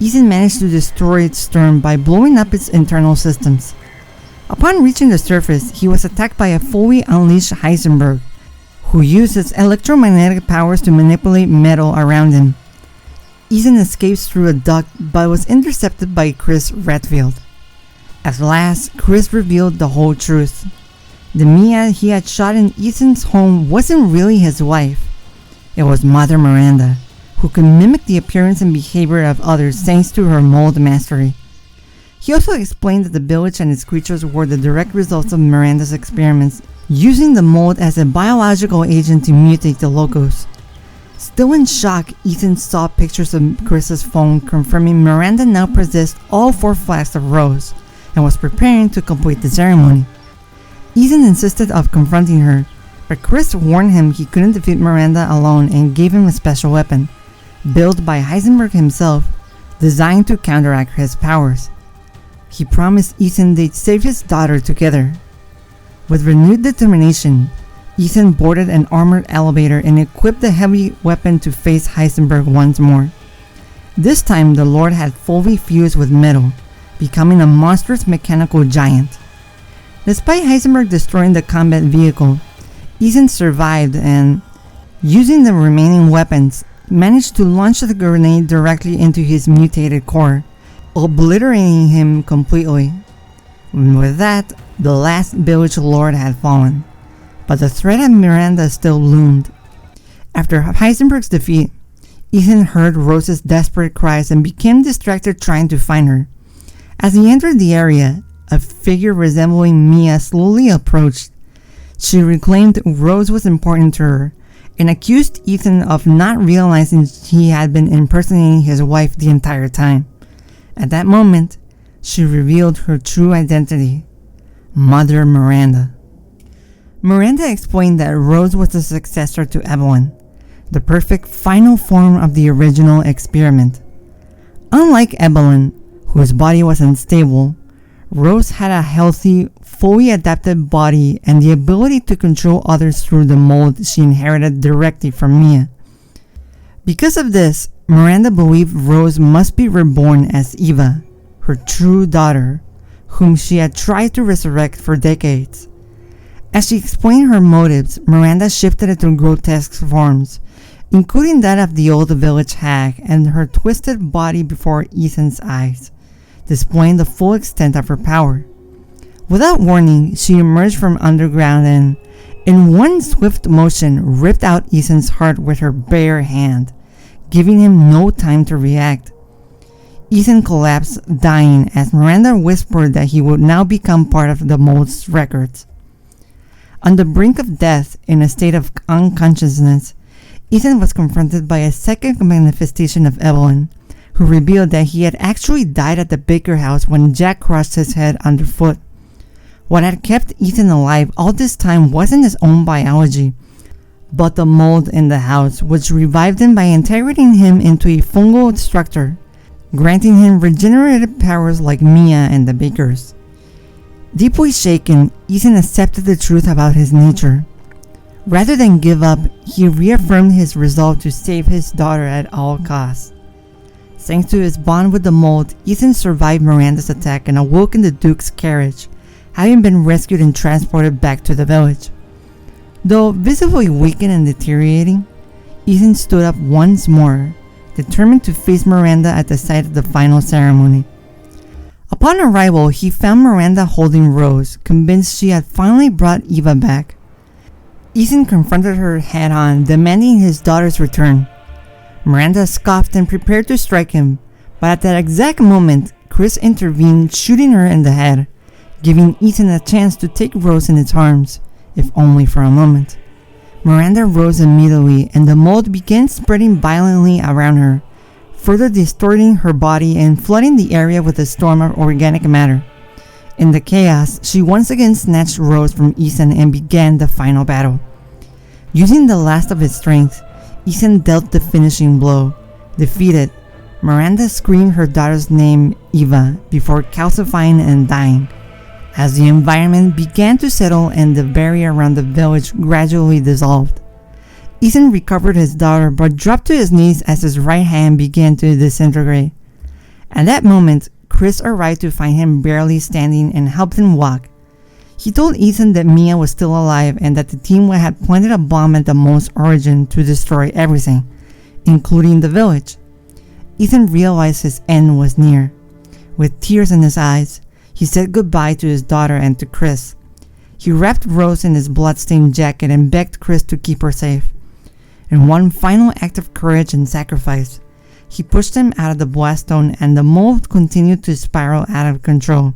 Ethan managed to destroy its Sturm by blowing up its internal systems. Upon reaching the surface, he was attacked by a fully unleashed Heisenberg, who used its electromagnetic powers to manipulate metal around him. Ethan escapes through a duct but was intercepted by Chris Redfield. At last, Chris revealed the whole truth. The Mia he had shot in Ethan's home wasn't really his wife. It was Mother Miranda, who could mimic the appearance and behavior of others thanks to her mold mastery. He also explained that the village and its creatures were the direct results of Miranda's experiments, using the mold as a biological agent to mutate the locals. Still in shock, Ethan saw pictures of Chris's phone confirming Miranda now possessed all 4 flasks of Rose and was preparing to complete the ceremony. Ethan insisted of confronting her, but Chris warned him he couldn't defeat Miranda alone and gave him a special weapon, built by Heisenberg himself, designed to counteract his powers. He promised Ethan they'd save his daughter together. With renewed determination, Ethan boarded an armored elevator and equipped the heavy weapon to face Heisenberg once more. This time, the Lord had fully fused with metal, becoming a monstrous mechanical giant. Despite Heisenberg destroying the combat vehicle, Ethan survived and, using the remaining weapons, managed to launch the grenade directly into his mutated core, obliterating him completely. With that, the last village lord had fallen, but the threat of Miranda still loomed. After Heisenberg's defeat, Ethan heard Rose's desperate cries and became distracted trying to find her. As he entered the area, a figure resembling Mia slowly approached. She reclaimed Rose was important to her and accused Ethan of not realizing he had been impersonating his wife the entire time. At that moment, she revealed her true identity: Mother Miranda. Miranda explained that Rose was the successor to Evelyn, the perfect final form of the original experiment. Unlike Evelyn, whose body was unstable, Rose had a healthy, fully adapted body and the ability to control others through the mold she inherited directly from Mia. Because of this, Miranda believed Rose must be reborn as Eva, her true daughter, whom she had tried to resurrect for decades. As she explained her motives, Miranda shifted into grotesque forms, including that of the old village hag and her twisted body before Ethan's eyes, displaying the full extent of her power. Without warning, she emerged from underground and, in one swift motion, ripped out Ethan's heart with her bare hand, giving him no time to react. Ethan collapsed, dying, as Miranda whispered that he would now become part of the mold's records. On the brink of death, in a state of unconsciousness, Ethan was confronted by a second manifestation of Evelyn, who revealed that he had actually died at the Baker house when Jack crushed his head underfoot. What had kept Ethan alive all this time wasn't his own biology, but the mold in the house, which revived him by integrating him into a fungal structure, granting him regenerative powers like Mia and the Bakers. Deeply shaken, Ethan accepted the truth about his nature. Rather than give up, he reaffirmed his resolve to save his daughter at all costs. Thanks to his bond with the mold, Ethan survived Miranda's attack and awoke in the Duke's carriage, having been rescued and transported back to the village. Though visibly weakened and deteriorating, Ethan stood up once more, determined to face Miranda at the site of the final ceremony. Upon arrival, he found Miranda holding Rose, convinced she had finally brought Eva back. Ethan confronted her head-on, demanding his daughter's return. Miranda scoffed and prepared to strike him, but at that exact moment, Chris intervened, shooting her in the head, giving Ethan a chance to take Rose in his arms, if only for a moment. Miranda rose immediately, and the mold began spreading violently around her, further distorting her body and flooding the area with a storm of organic matter. In the chaos, she once again snatched Rose from Ethan and began the final battle. Using the last of his strength, Ethan dealt the finishing blow. Defeated, Miranda screamed her daughter's name, Eva, before calcifying and dying. As the environment began to settle and the barrier around the village gradually dissolved, Ethan recovered his daughter but dropped to his knees as his right hand began to disintegrate. At that moment, Chris arrived to find him barely standing and helped him walk. He told Ethan that Mia was still alive and that the team had planted a bomb at the mold's origin to destroy everything, including the village. Ethan realized his end was near. With tears in his eyes, he said goodbye to his daughter and to Chris. He wrapped Rose in his blood-stained jacket and begged Chris to keep her safe. In one final act of courage and sacrifice, he pushed him out of the blast zone and the mold continued to spiral out of control.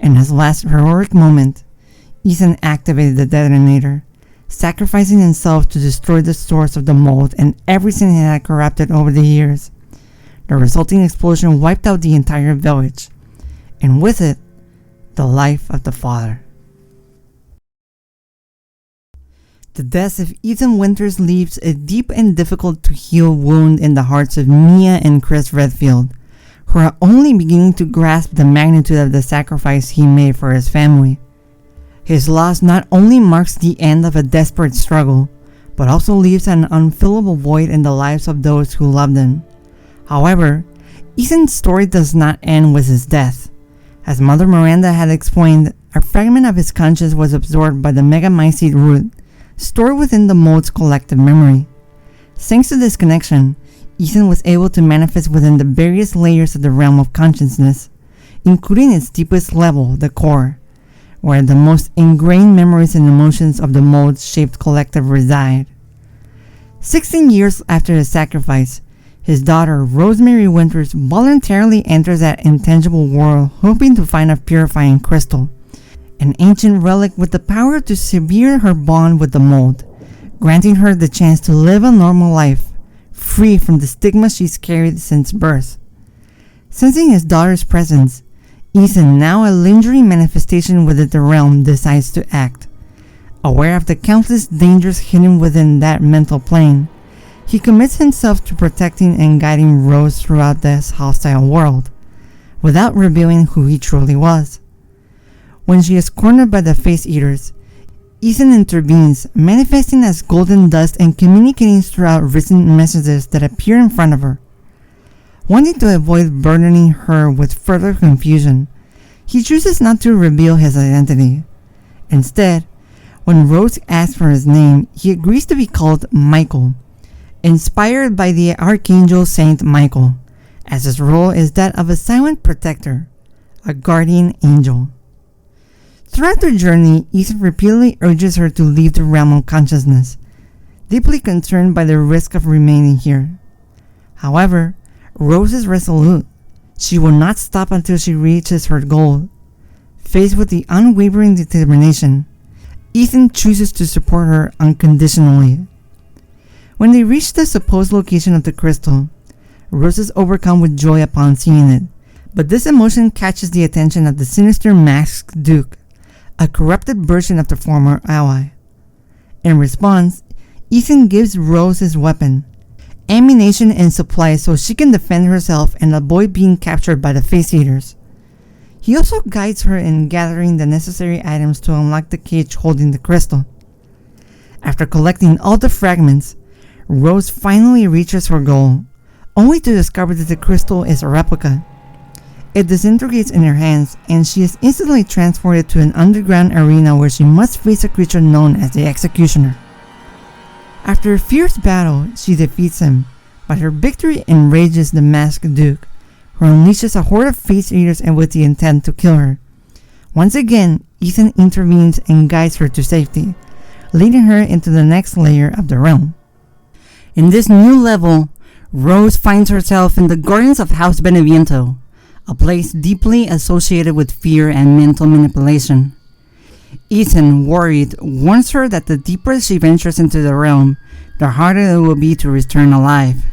In his last heroic moment, Ethan activated the detonator, sacrificing himself to destroy the source of the mold and everything it had corrupted over the years. The resulting explosion wiped out the entire village, and with it, the life of the father. The death of Ethan Winters leaves a deep and difficult to heal wound in the hearts of Mia and Chris Redfield, who are only beginning to grasp the magnitude of the sacrifice he made for his family. His loss not only marks the end of a desperate struggle, but also leaves an unfillable void in the lives of those who loved him. However, Ethan's story does not end with his death. As Mother Miranda had explained, a fragment of his conscience was absorbed by the megamycete root, stored within the mold's collective memory. Thanks to this connection, Ethan was able to manifest within the various layers of the realm of consciousness, including its deepest level, the core, where the most ingrained memories and emotions of the mold-shaped collective reside. 16 years after his sacrifice, his daughter, Rosemary Winters, voluntarily enters that intangible world, hoping to find a purifying crystal, an ancient relic with the power to sever her bond with the mold, granting her the chance to live a normal life, free from the stigma she's carried since birth. Sensing his daughter's presence, Ethan, now a lingering manifestation within the realm, decides to act. Aware of the countless dangers hidden within that mental plane, he commits himself to protecting and guiding Rose throughout this hostile world, without revealing who he truly was. When she is cornered by the Face Eaters, Ethan intervenes, manifesting as golden dust and communicating throughout written messages that appear in front of her. Wanting to avoid burdening her with further confusion, he chooses not to reveal his identity. Instead, when Rose asks for his name, he agrees to be called Michael, inspired by the Archangel Saint Michael, as his role is that of a silent protector, a guardian angel. Throughout their journey, Ethan repeatedly urges her to leave the realm of consciousness, deeply concerned by the risk of remaining here. However, Rose is resolute. She will not stop until she reaches her goal. Faced with the unwavering determination, Ethan chooses to support her unconditionally. When they reach the supposed location of the crystal, Rose is overcome with joy upon seeing it, but this emotion catches the attention of the sinister masked Duke, a corrupted version of the former ally. In response, Ethan gives Rose his weapon, ammunition and supplies so she can defend herself and avoid being captured by the Face Eaters. He also guides her in gathering the necessary items to unlock the cage holding the crystal. After collecting all the fragments, Rose finally reaches her goal, only to discover that the crystal is a replica. It disintegrates in her hands, and she is instantly transported to an underground arena where she must face a creature known as the Executioner. After a fierce battle, she defeats him, but her victory enrages the Masked Duke, who unleashes a horde of Face Eaters and with the intent to kill her. Once again, Ethan intervenes and guides her to safety, leading her into the next layer of the realm. In this new level, Rose finds herself in the gardens of House Beneviento, a place deeply associated with fear and mental manipulation. Ethan, worried, warns her that the deeper she ventures into the realm, the harder it will be to return alive.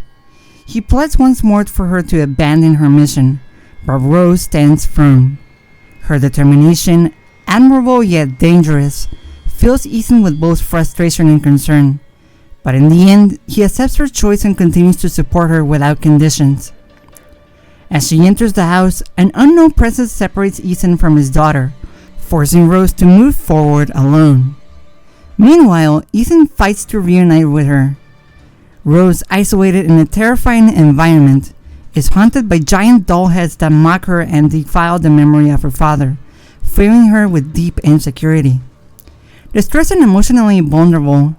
He pleads once more for her to abandon her mission, but Rose stands firm. Her determination, admirable yet dangerous, fills Ethan with both frustration and concern, but in the end, he accepts her choice and continues to support her without conditions. As she enters the house, an unknown presence separates Ethan from his daughter, forcing Rose to move forward alone. Meanwhile, Ethan fights to reunite with her. Rose, isolated in a terrifying environment, is haunted by giant doll heads that mock her and defile the memory of her father, filling her with deep insecurity. Distressed and emotionally vulnerable,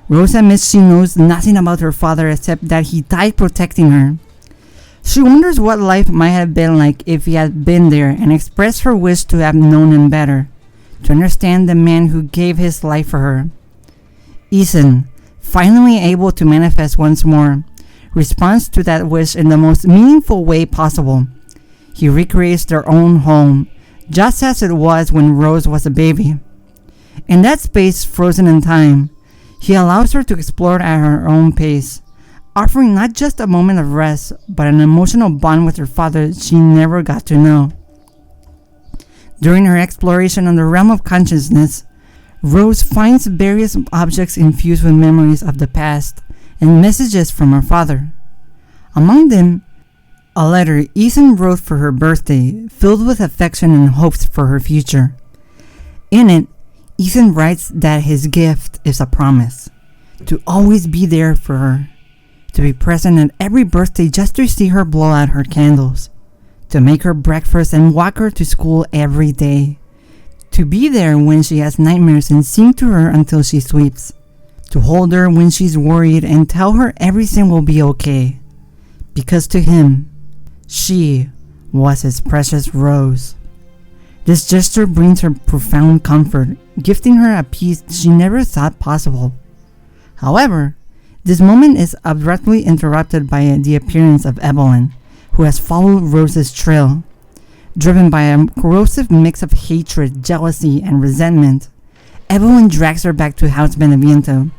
Rose admits she knows nothing about her father except that he died protecting her. She wonders what life might have been like if he had been there and expressed her wish to have known him better, to understand the man who gave his life for her. Ethan, finally able to manifest once more, responds to that wish in the most meaningful way possible. He recreates their own home, just as it was when Rose was a baby. In that space frozen in time, he allows her to explore at her own pace, offering not just a moment of rest, but an emotional bond with her father she never got to know. During her exploration on the realm of consciousness, Rose finds various objects infused with memories of the past and messages from her father. Among them, a letter Ethan wrote for her birthday, filled with affection and hopes for her future. In it, Ethan writes that his gift is a promise to always be there for her, to be present at every birthday just to see her blow out her candles, to make her breakfast and walk her to school every day, to be there when she has nightmares and sing to her until she sleeps, to hold her when she's worried and tell her everything will be okay, because to him, she was his precious Rose. This gesture brings her profound comfort, gifting her a peace she never thought possible. However, this moment is abruptly interrupted by the appearance of Evelyn, who has followed Rose's trail. Driven by a corrosive mix of hatred, jealousy, and resentment, Evelyn drags her back to House Beneviento,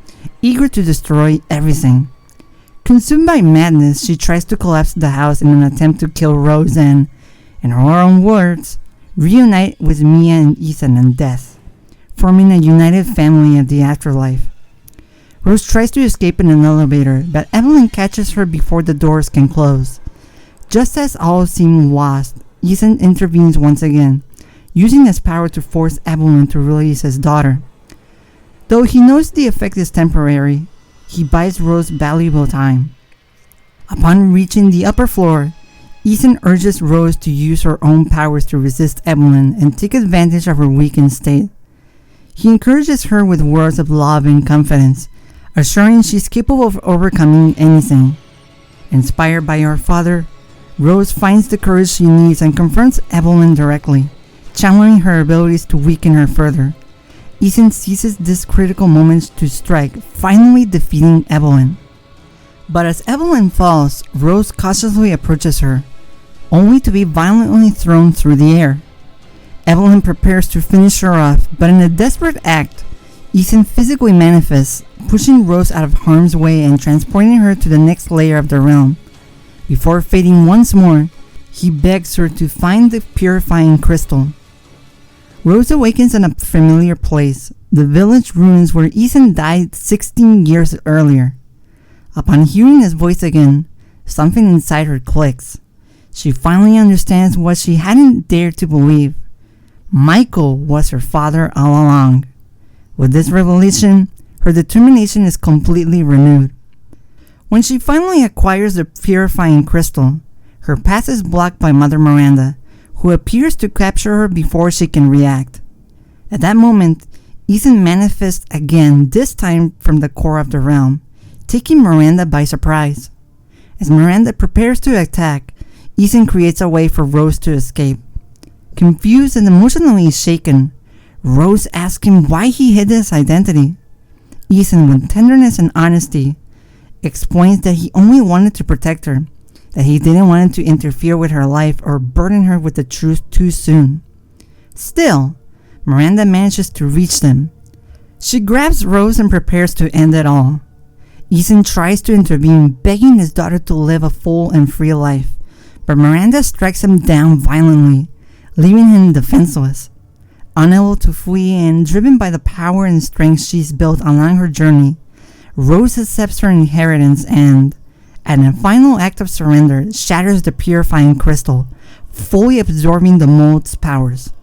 eager to destroy everything. Consumed by madness, she tries to collapse the house in an attempt to kill Rose and, in her own words, reunite with Mia and Ethan in death, forming a united family at the afterlife. Rose tries to escape in an elevator, but Evelyn catches her before the doors can close. Just as all seem lost, Ethan intervenes once again, using his power to force Evelyn to release his daughter. Though he knows the effect is temporary, he buys Rose valuable time. Upon reaching the upper floor, Ethan urges Rose to use her own powers to resist Evelyn and take advantage of her weakened state. He encourages her with words of love and confidence, assuring she's capable of overcoming anything. Inspired by her father, Rose finds the courage she needs and confronts Evelyn directly, channeling her abilities to weaken her further. Ethan seizes this critical moment to strike, finally defeating Evelyn. But as Evelyn falls, Rose cautiously approaches her, only to be violently thrown through the air. Evelyn prepares to finish her off, but in a desperate act, Ethan physically manifests, pushing Rose out of harm's way and transporting her to the next layer of the realm. Before fading once more, he begs her to find the purifying crystal. Rose awakens in a familiar place, the village ruins where Ethan died 16 years earlier. Upon hearing his voice again, something inside her clicks. She finally understands what she hadn't dared to believe. Michael was her father all along. With this revelation, her determination is completely renewed. When she finally acquires the purifying crystal, her path is blocked by Mother Miranda, who appears to capture her before she can react. At that moment, Ethan manifests again, this time from the core of the realm, taking Miranda by surprise. As Miranda prepares to attack, Ethan creates a way for Rose to escape. Confused and emotionally shaken, Rose asks him why he hid his identity. Ethan, with tenderness and honesty, explains that he only wanted to protect her, that he didn't want to interfere with her life or burden her with the truth too soon. Still, Miranda manages to reach them. She grabs Rose and prepares to end it all. Ethan tries to intervene, begging his daughter to live a full and free life, but Miranda strikes him down violently, leaving him defenseless. Unable to flee and driven by the power and strength she's built along her journey, Rose accepts her inheritance and, in a final act of surrender, shatters the purifying crystal, fully absorbing the mold's powers.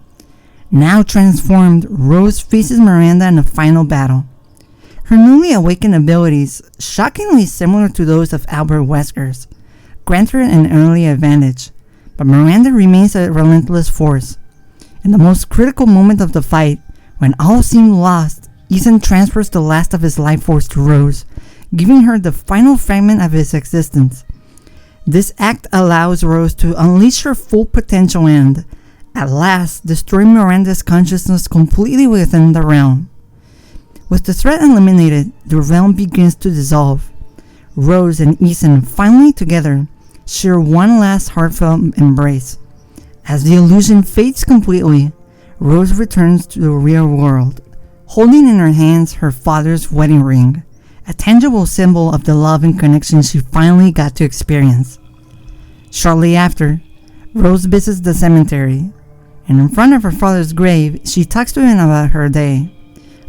Now transformed, Rose faces Miranda in a final battle. Her newly awakened abilities, shockingly similar to those of Albert Wesker's, grant her an early advantage, but Miranda remains a relentless force. In the most critical moment of the fight, when all seemed lost, Ethan transfers the last of his life force to Rose, giving her the final fragment of his existence. This act allows Rose to unleash her full potential and, at last, destroy Miranda's consciousness completely within the realm. With the threat eliminated, the realm begins to dissolve. Rose and Ethan, finally together, share one last heartfelt embrace. As the illusion fades completely, Rose returns to the real world, holding in her hands her father's wedding ring, a tangible symbol of the love and connection she finally got to experience. Shortly after, Rose visits the cemetery, and in front of her father's grave, she talks to him about her day,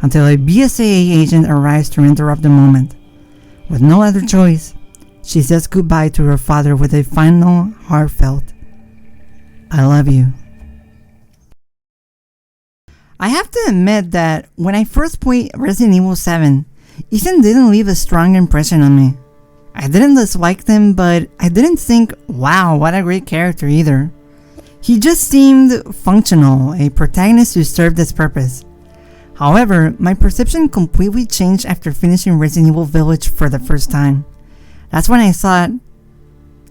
until a BSAA agent arrives to interrupt the moment. With no other choice, she says goodbye to her father with a final heartfelt, "I love you." I have to admit that when I first played Resident Evil 7, Ethan didn't leave a strong impression on me. I didn't dislike him, but I didn't think, wow, what a great character either. He just seemed functional, a protagonist who served his purpose. However, my perception completely changed after finishing Resident Evil Village for the first time. That's when I thought,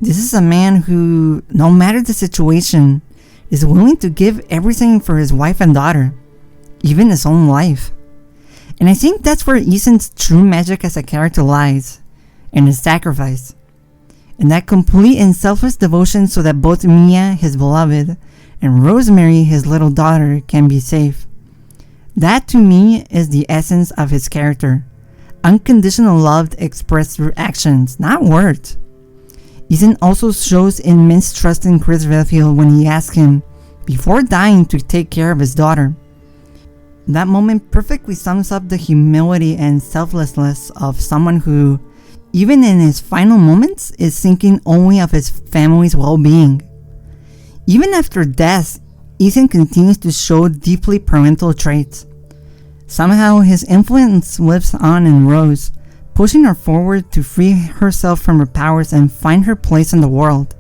this is a man who, no matter the situation, is willing to give everything for his wife and daughter, even his own life. And I think that's where Ethan's true magic as a character lies, in his sacrifice, in that complete and selfless devotion so that both Mia, his beloved, and Rosemary, his little daughter, can be safe. That to me is the essence of his character. Unconditional love expressed through actions, not words. Ethan also shows immense trust in Chris Redfield when he asks him, before dying, to take care of his daughter. That moment perfectly sums up the humility and selflessness of someone who, even in his final moments, is thinking only of his family's well-being. Even after death, Ethan continues to show deeply parental traits. Somehow his influence lives on in Rose, pushing her forward to free herself from her powers and find her place in the world.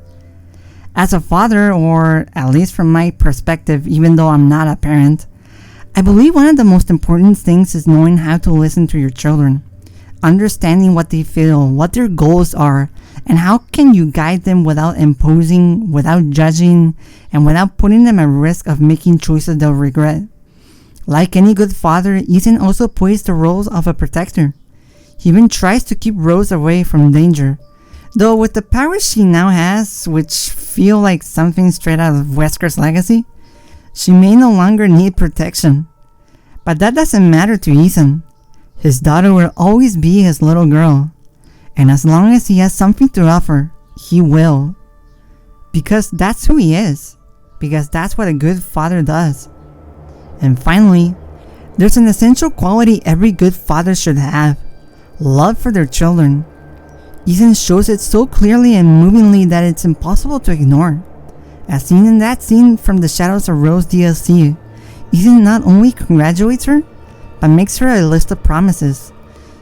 As a father, or at least from my perspective, even though I'm not a parent, I believe one of the most important things is knowing how to listen to your children, understanding what they feel, what their goals are, And how can you guide them without imposing, without judging, and without putting them at risk of making choices they'll regret? Like any good father, Ethan also plays the roles of a protector. He even tries to keep Rose away from danger. Though with the powers she now has, which feel like something straight out of Wesker's legacy, she may no longer need protection. But that doesn't matter to Ethan. His daughter will always be his little girl. And as long as he has something to offer, he will. Because that's who he is. Because that's what a good father does. And finally, there's an essential quality every good father should have. Love for their children. Ethan shows it so clearly and movingly that it's impossible to ignore. As seen in that scene from the Shadows of Rose DLC, Ethan not only congratulates her, but makes her a list of promises.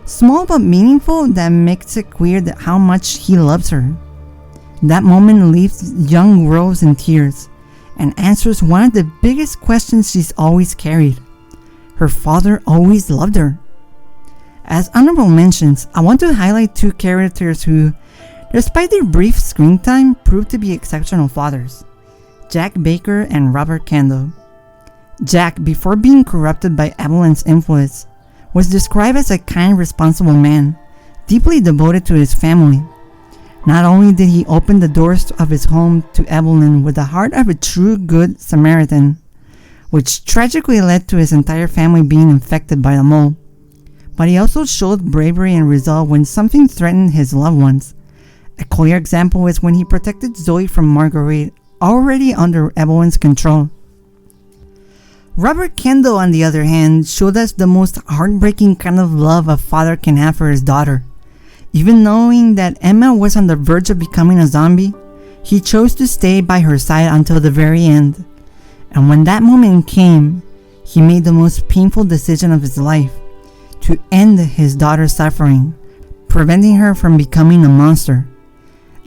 Small but meaningful that makes it clear that how much he loves her. That moment leaves young Rose in tears and answers one of the biggest questions she's always carried. Her father always loved her. As honorable mentions, I want to highlight two characters who, despite their brief screen time, proved to be exceptional fathers. Jack Baker and Robert Kendo. Jack, before being corrupted by Evelyn's influence, was described as a kind, responsible man, deeply devoted to his family. Not only did he open the doors of his home to Evelyn with the heart of a true good Samaritan, which tragically led to his entire family being infected by the mole, but he also showed bravery and resolve when something threatened his loved ones. A clear example is when he protected Zoe from Marguerite, already under Evelyn's control. Robert Kendo, on the other hand, showed us the most heartbreaking kind of love a father can have for his daughter. Even knowing that Emma was on the verge of becoming a zombie, he chose to stay by her side until the very end. And when that moment came, he made the most painful decision of his life, to end his daughter's suffering, preventing her from becoming a monster.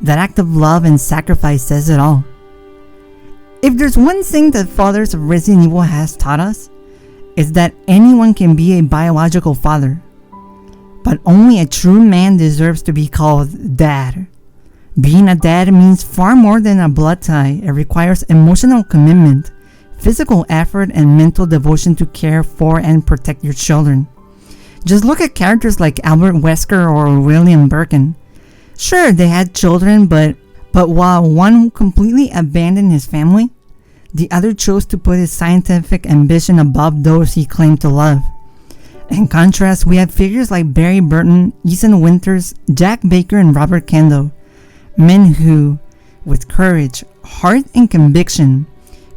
That act of love and sacrifice says it all. If there's one thing that Fathers of Resident Evil has taught us, it's that anyone can be a biological father. But only a true man deserves to be called dad. Being a dad means far more than a blood tie. It requires emotional commitment, physical effort, and mental devotion to care for and protect your children. Just look at characters like Albert Wesker or William Burton. Sure, they had children, but while one completely abandoned his family, the other chose to put his scientific ambition above those he claimed to love. In contrast, we have figures like Barry Burton, Ethan Winters, Jack Baker, and Robert Kendo, men who, with courage, heart, and conviction,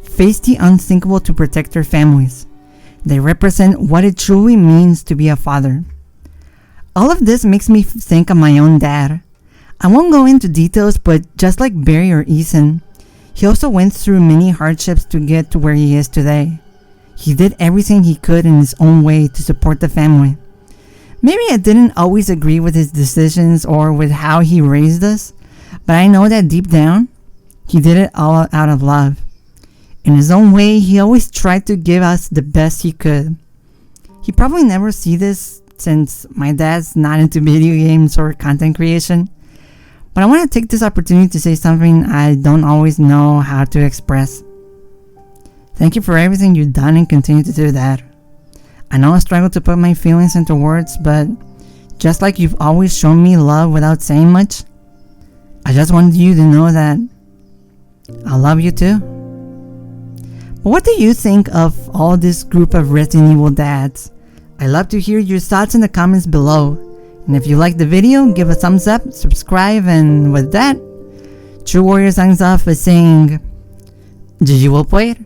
faced the unthinkable to protect their families. They represent what it truly means to be a father. All of this makes me think of my own dad. I won't go into details, but just like Barry or Ethan, he also went through many hardships to get to where he is today. He did everything he could in his own way to support the family. Maybe I didn't always agree with his decisions or with how he raised us, but I know that deep down, he did it all out of love. In his own way, he always tried to give us the best he could. He probably never see this since my dad's not into video games or content creation, but I want to take this opportunity to say something I don't always know how to express. Thank you for everything you've done and continue to do, Dad. I know I struggle to put my feelings into words, but just like you've always shown me love without saying much, I just wanted you to know that I love you too. But what do you think of all this group of Resident Evil dads? I'd love to hear your thoughts in the comments below. And if you liked the video, give a thumbs up, subscribe, and with that, True Warrior signs off by saying, GG well played.